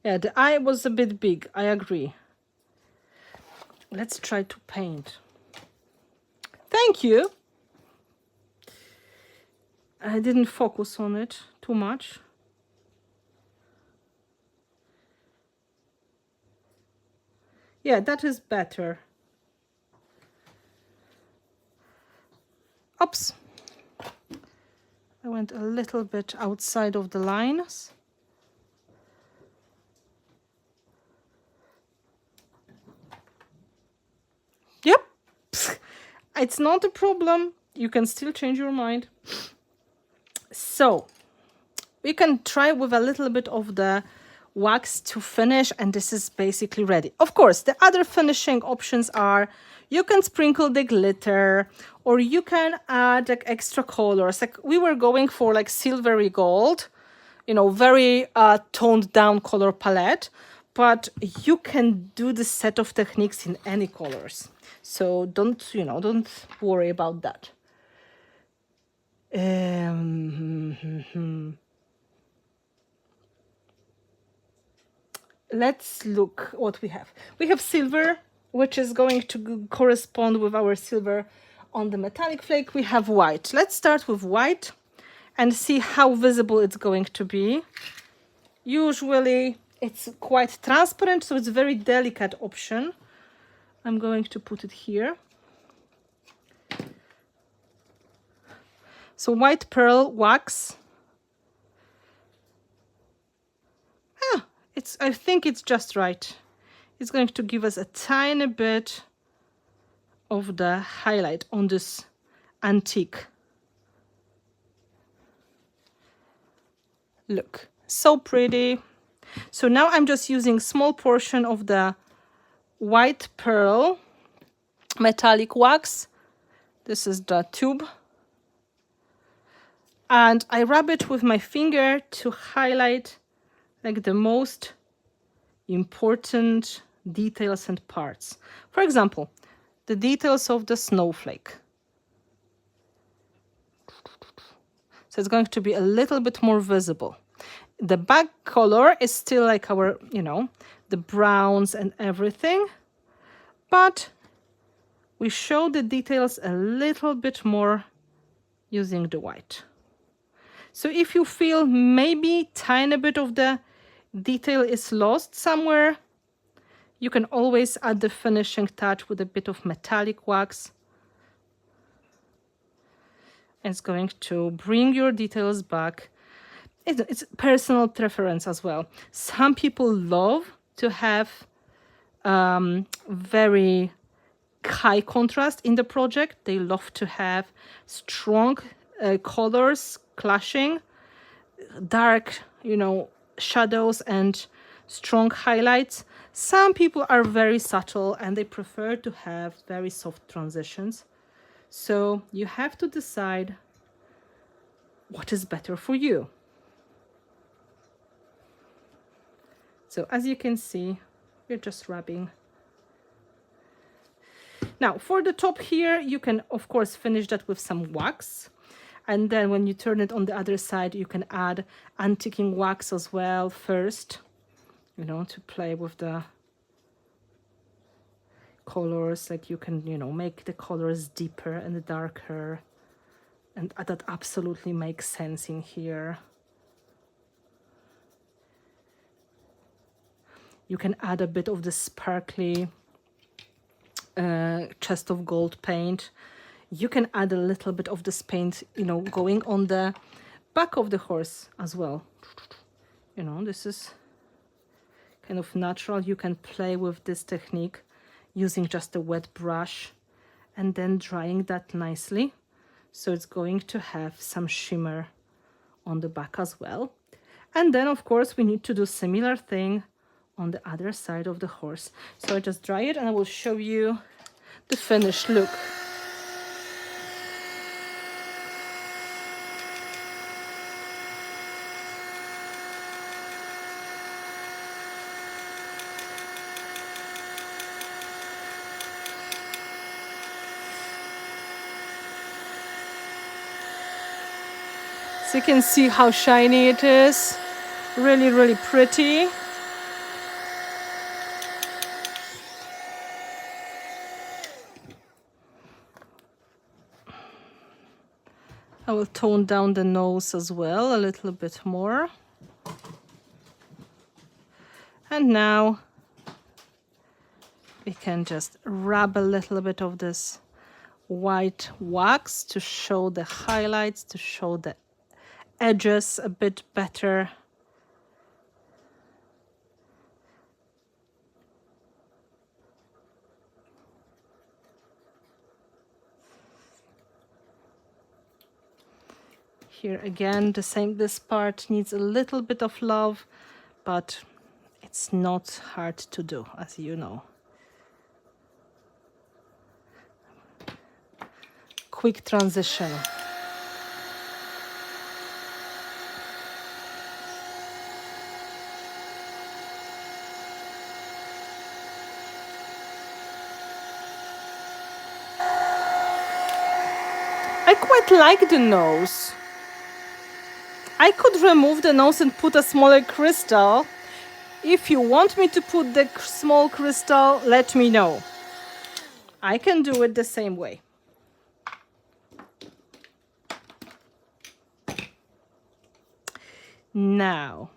S1: Yeah, the eye was a bit big. I agree. Let's try to paint. Thank you. I didn't focus on it too much. Yeah, that is better. Oops. I went a little bit outside of the lines. Yep. It's not a problem. You can still change your mind. So we can try with a little bit of the wax to finish, and this is basically ready. Of course, the other finishing options are you can sprinkle the glitter, or you can add like extra colors. Like we were going for like silvery gold, you know, very toned down color palette, but you can do the set of techniques in any colors. So don't worry about that. Let's look what we have. We have silver, which is going to correspond with our silver on the metallic flake. We have white. Let's start with white and see how visible it's going to be. Usually it's quite transparent, so it's a very delicate option. I'm going to put it here. So white pearl wax. I think it's just right. It's going to give us a tiny bit of the highlight on this antique. Look, so pretty. So now I'm just using small portion of the white pearl metallic wax. This is the tube. And I rub it with my finger to highlight like the most important details and parts. For example, the details of the snowflake. So it's going to be a little bit more visible. The back color is still like our, the browns and everything, but we show the details a little bit more using the white. So if you feel maybe tiny bit of the detail is lost somewhere, you can always add the finishing touch with a bit of metallic wax. It's going to bring your details back. It's personal preference as well. Some people love to have very high contrast in the project. They love to have strong colors clashing, dark, shadows and strong highlights. Some people are very subtle and they prefer to have very soft transitions. So you have to decide what is better for you. So as you can see, we're just rubbing. Now for the top here, you can of course finish that with some wax. And then when you turn it on the other side, you can add antiquing wax as well first, to play with the colors. Like you can, make the colors deeper and darker. And that absolutely makes sense in here. You can add a bit of the sparkly chest of gold paint. You can add a little bit of this paint, you know, going on the back of the horse as well. You know, this is kind of natural. You can play with this technique using just a wet brush and then drying that nicely. So it's going to have some shimmer on the back as well. And then of course we need to do similar thing on the other side of the horse. So I just dry it and I will show you the finished look. So you can see how shiny it is. Really, really pretty. I will tone down the nose as well a little bit more. And now we can just rub a little bit of this white wax to show the highlights, to show the edges a bit better. Here again, the same, this part needs a little bit of love, but it's not hard to do, as you know. Quick transition. I quite like the nose. I could remove the nose and put a smaller crystal. If you want me to put the small crystal, let me know. I can do it the same way. Now,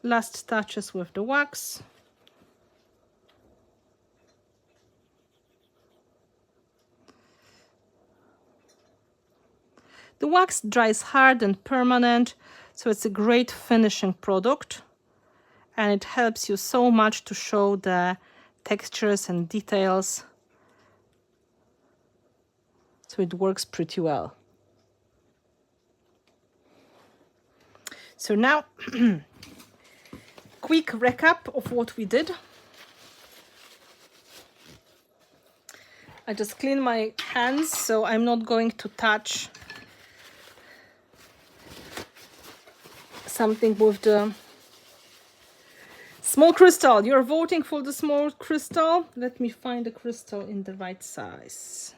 S1: last touches with the wax. The wax dries hard and permanent, so it's a great finishing product, and it helps you so much to show the textures and details. So it works pretty well. So now, quick recap of what we did. I just cleaned my hands, so I'm not going to touch something with the small crystal. You're voting for the small crystal. Let me find the crystal in the right size.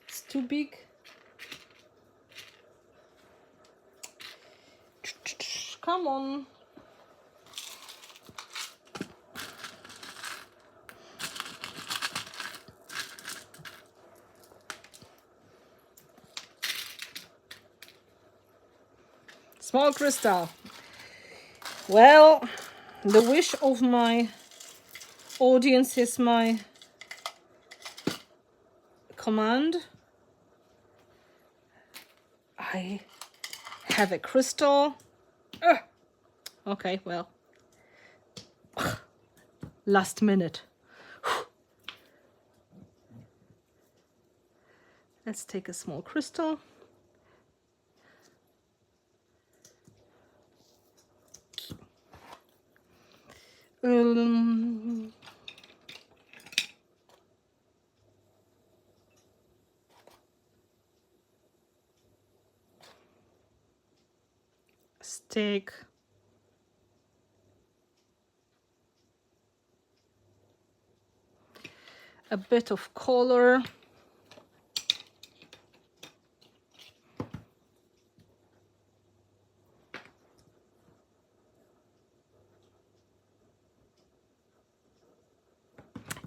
S1: It's too big. Come on. Small crystal. Well, the wish of my audience is my command. I have a crystal. Okay, well, last minute. Let's take a small crystal. Stick. A bit of color.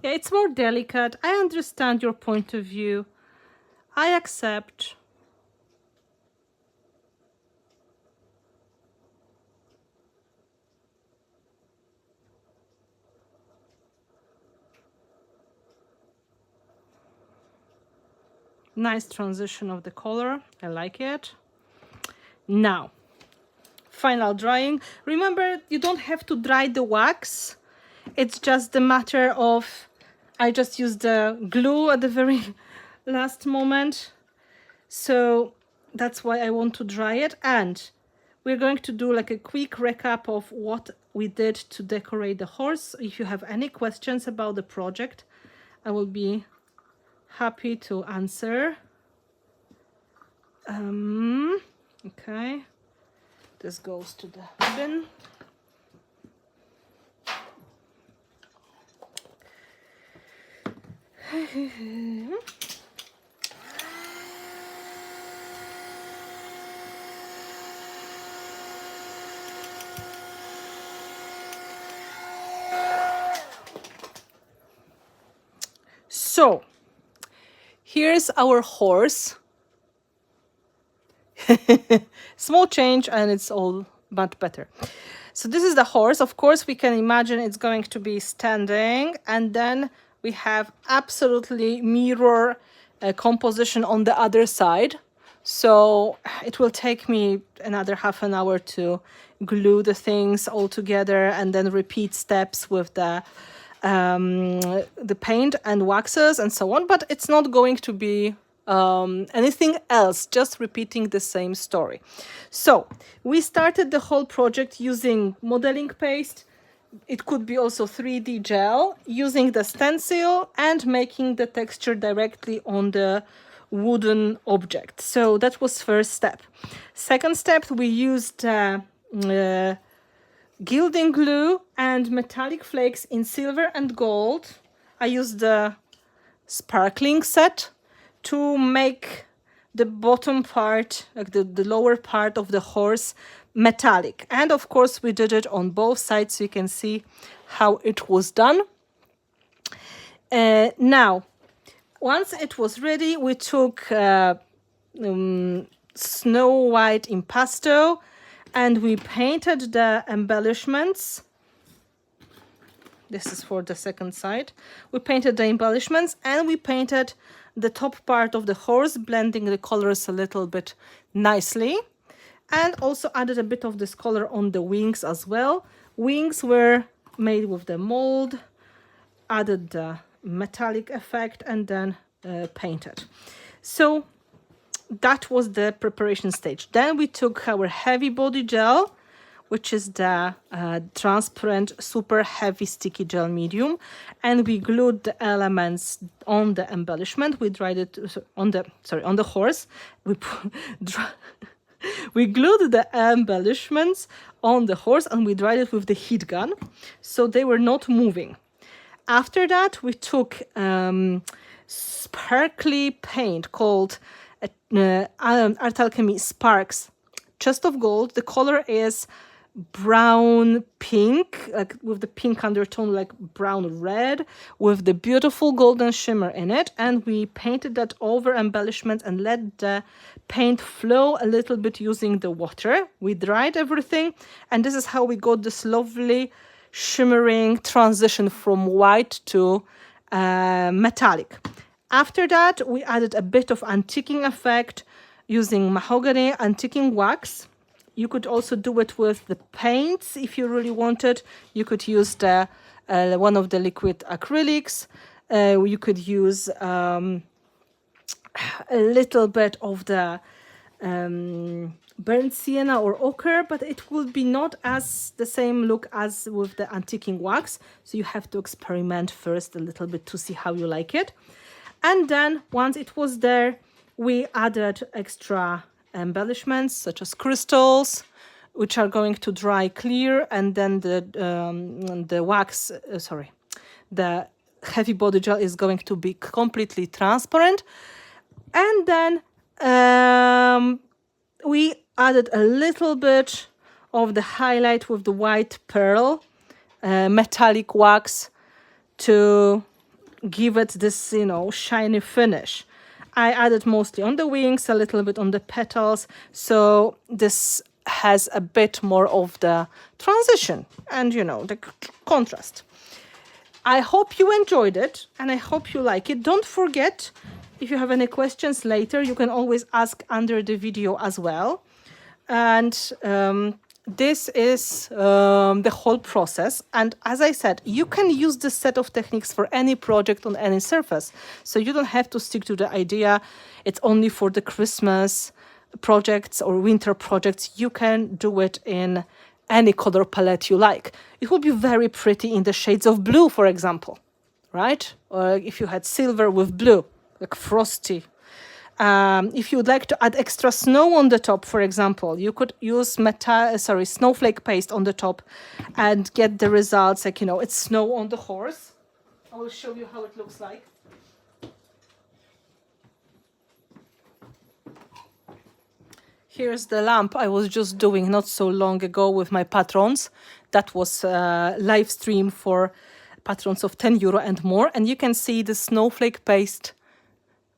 S1: Yeah, it's more delicate. I understand your point of view. I accept. Nice transition of the color. I like it. Now, final drying. Remember, you don't have to dry the wax. It's just a matter of, I just used the glue at the very last moment. So that's why I want to dry it. And we're going to do like a quick recap of what we did to decorate the horse. If you have any questions about the project, I will be happy to answer. Okay, this goes to the bin. So here's our horse. Small change and it's all much better. So this is the horse. Of course, we can imagine it's going to be standing, and then we have absolutely mirror composition on the other side. So it will take me another half an hour to glue the things all together and then repeat steps with the paint and waxes and so on. But it's not going to be anything else, just repeating the same story. So we started the whole project using modeling paste. It could be also 3D gel, using the stencil and making the texture directly on the wooden object. So that was first step. Second step, we used gilding glue and metallic flakes in silver and gold. I used the sparkling set to make the bottom part, like the lower part of the horse, metallic. And of course we did it on both sides so you can see how it was done. Now, once it was ready, we took Snow White impasto and we painted the embellishments. This is for the second side. We painted the embellishments and we painted the top part of the horse, blending the colors a little bit nicely, and also added a bit of this color on the wings as well. Wings were made with the mold, added the metallic effect, and then painted. So that was the preparation stage. Then we took our heavy body gel, which is the transparent, super heavy sticky gel medium, and we glued the elements on the embellishment. We dried it on the horse. We glued the embellishments on the horse and we dried it with the heat gun, so they were not moving. After that, we took sparkly paint called Art Alchemy Sparks, Chest of Gold. The color is brown pink, like with the pink undertone, like brown red, with the beautiful golden shimmer in it. And we painted that over embellishment and let the paint flow a little bit using the water. We dried everything, and this is how we got this lovely shimmering transition from white to metallic. After that, we added a bit of antiquing effect using mahogany antiquing wax. You could also do it with the paints if you really wanted. You could use the one of the liquid acrylics. You could use a little bit of the burnt sienna or ochre, but it will be not as the same look as with the antiquing wax. So you have to experiment first a little bit to see how you like it. And then once it was there, we added extra embellishments such as crystals, which are going to dry clear, and then the wax, the heavy body gel is going to be completely transparent. And then we added a little bit of the highlight with the white pearl metallic wax to give it this, shiny finish. I added mostly on the wings, a little bit on the petals, so this has a bit more of the transition and, the contrast. I hope you enjoyed it and I hope you like it. Don't forget, If you have any questions later, you can always ask under the video as well. And this is the whole process. And as I said, you can use this set of techniques for any project on any surface. So you don't have to stick to the idea it's only for the Christmas projects or winter projects. You can do it in any color palette you like. It will be very pretty in the shades of blue, for example, right? Or if you had silver with blue, like frosty. If you would like to add extra snow on the top, for example, you could use snowflake paste on the top and get the results like, it's snow on the horse. I will show you how it looks like. Here's the lamp I was just doing not so long ago with my patrons. That was a live stream for patrons of €10 and more. And you can see the snowflake paste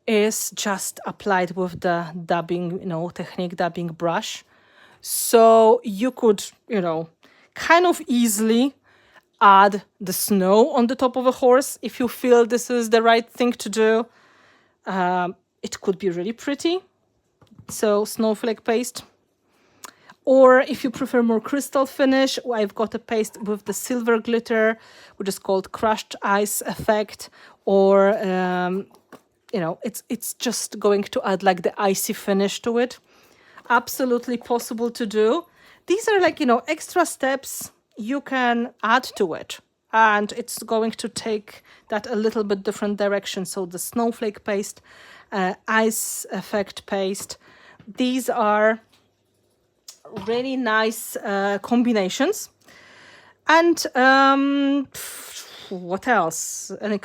S1: is just applied with the dabbing, technique dabbing brush. So you could, kind of easily add the snow on the top of a horse if you feel this is the right thing to do. It could be really pretty. So snowflake paste. Or if you prefer more crystal finish, I've got a paste with the silver glitter, which is called crushed ice effect. Or, it's just going to add like the icy finish to it. Absolutely possible to do. These are like, extra steps you can add to it. And it's going to take that a little bit different direction. So the snowflake paste, ice effect paste, these are really nice combinations. And what else? Any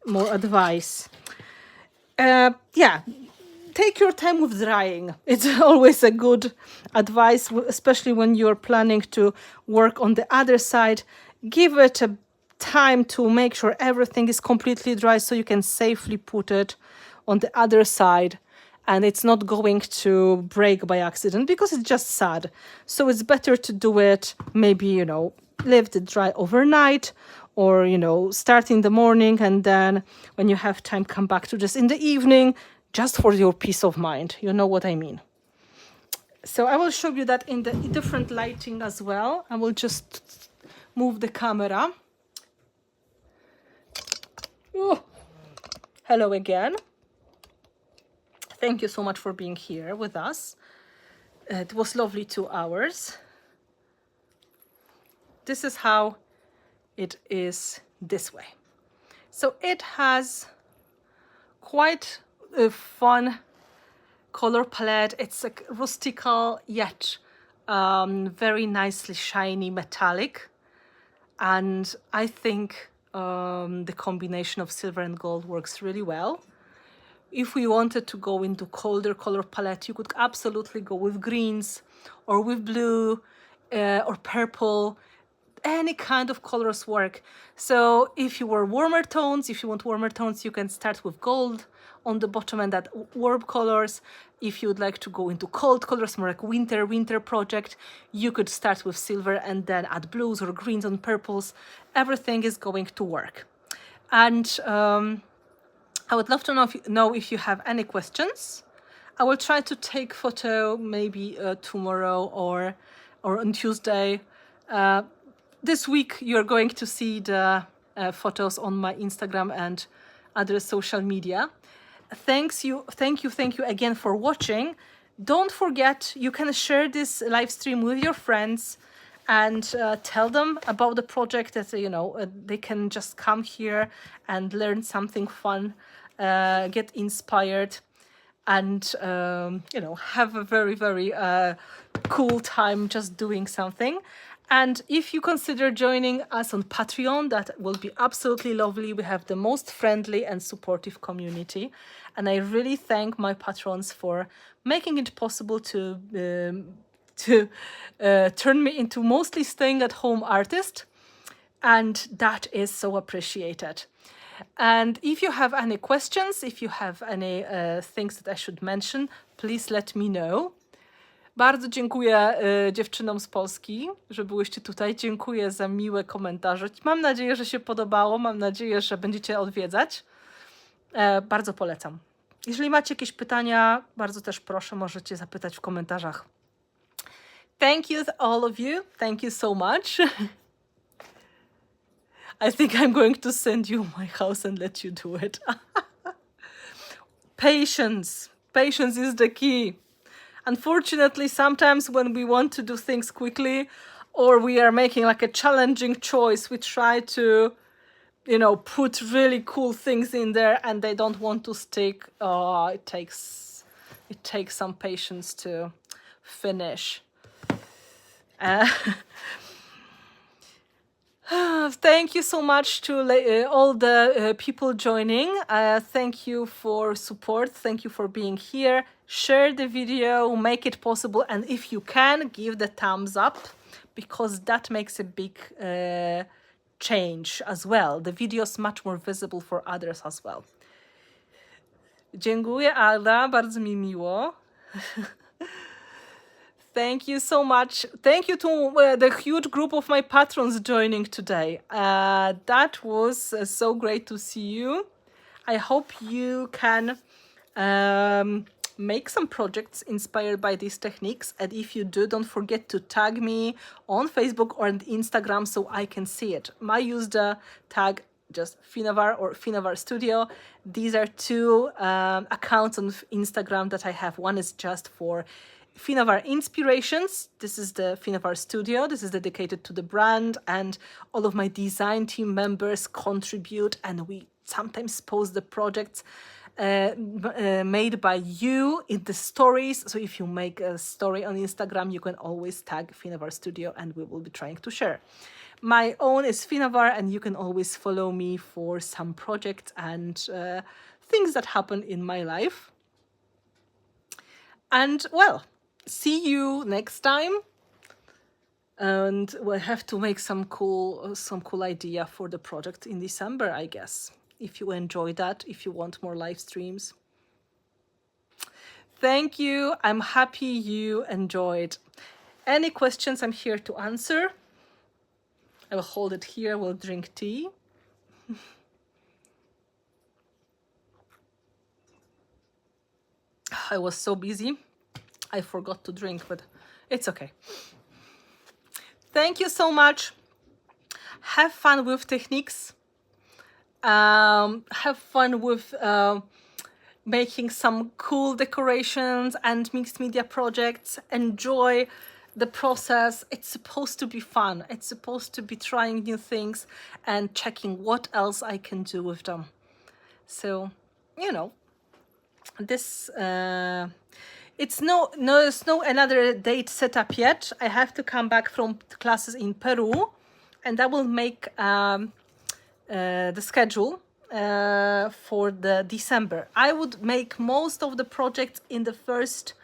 S1: more advice? Take your time with drying. It's always a good advice, especially when you're planning to work on the other side. Give it a time to make sure everything is completely dry so you can safely put it on the other side. And it's not going to break by accident because it's just sad. So it's better to do it, maybe, leave it dry overnight or, start in the morning and then when you have time, come back to just in the evening, just for your peace of mind. You know what I mean? So I will show you that in the different lighting as well. I will just move the camera. Oh. Hello again. Thank you so much for being here with us. It was lovely 2 hours. This is how it is this way. So it has quite a fun color palette. It's like rustical yet very nicely shiny metallic. And I think the combination of silver and gold works really well. If we wanted to go into colder color palette, you could absolutely go with greens or with blue or purple. Any kind of colors work. So if you want warmer tones, you can start with gold on the bottom and add warm colors. If you would like to go into cold colors, more like winter project, you could start with silver and then add blues or greens and purples. Everything is going to work. And I would love to know if you have any questions. I will try to take photo maybe tomorrow or on Tuesday. This week you're going to see the photos on my Instagram and other social media. Thank you again for watching. Don't forget, you can share this live stream with your friends and tell them about the project that they can just come here and learn something fun, get inspired, and have a very, very cool time just doing something. And if you consider joining us on Patreon, that will be absolutely lovely. We have the most friendly and supportive community. And I really thank my patrons for making it possible to turn me into mostly staying-at-home artist. And that is so appreciated. And if you have any questions, if you have any things that I should mention, please let me know. Bardzo dziękuję dziewczynom z Polski, że byłyście tutaj. Dziękuję za miłe komentarze. Mam nadzieję, że się podobało. Mam nadzieję, że będziecie odwiedzać. Bardzo polecam. Jeżeli macie jakieś pytania, bardzo też proszę, możecie zapytać w komentarzach. Thank you all of you. Thank you so much. I think I'm going to send you my house and let you do it. Patience. Patience is the key. Unfortunately, sometimes when we want to do things quickly or we are making like a challenging choice, we try to, you know, put really cool things in there and they don't want to stick. Oh, it takes some patience to finish. Thank you so much to all the people joining. Thank you for support. Thank you for being here. Share the video, make it possible, and if you can, give the thumbs up, because that makes a big change as well. The video is much more visible for others as well. Dziękuję, Ada, bardzo mi miło. Thank you so much. Thank you to the huge group of my patrons joining today. That was so great to see you. I hope you can make some projects inspired by these techniques. And if you do, don't forget to tag me on Facebook or on Instagram so I can see it. I use the tag just Finnabair or Finnabair Studio. These are two accounts on Instagram that I have. One is just for Finnabair Inspirations. This is the Finnabair Studio. This is dedicated to the brand, and all of my design team members contribute, and we sometimes post the projects made by you in the stories. So if you make a story on Instagram, you can always tag Finnabair Studio and we will be trying to share. My own is Finnabair, and you can always follow me for some projects and things that happen in my life. And well, see you next time. And we'll have to make some cool idea for the project in December, I guess. If you enjoy that, if you want more live streams. Thank you. I'm happy you enjoyed. Any questions, I'm here to answer. I will hold it here. We'll drink tea. I was so busy. I forgot to drink, but it's okay. Thank you so much. Have fun with techniques. Have fun with making some cool decorations and mixed media projects. Enjoy the process. It's supposed to be fun. It's supposed to be trying new things and checking what else I can do with them. So, you know, this it's no another date set up yet. I have to come back from classes in Peru, and I will make the schedule for the December. I would make most of the projects in the first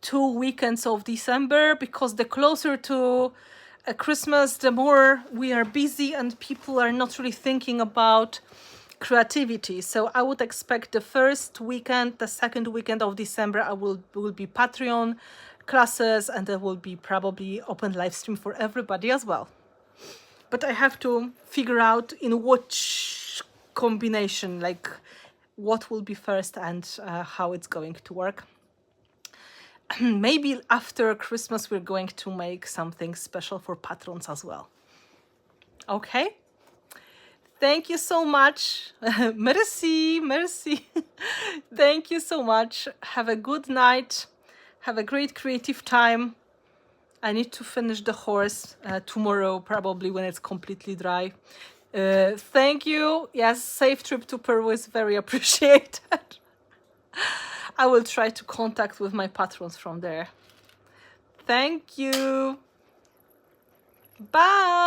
S1: 2 weekends of December, because the closer to Christmas, the more we are busy and people are not really thinking about creativity. So I would expect the first weekend, the second weekend of December, I will be Patreon classes, and there will be probably open live stream for everybody as well. But I have to figure out in which combination, like what will be first and how it's going to work. Maybe after Christmas we're going to make something special for patrons as well. Okay? Thank you so much. Merci. Thank you so much. Have a good night. Have a great creative time. I need to finish the horse tomorrow, probably when it's completely dry. Thank you. Yes, safe trip to Peru is very appreciated. I will try to contact with my patrons from there. Thank you. Bye.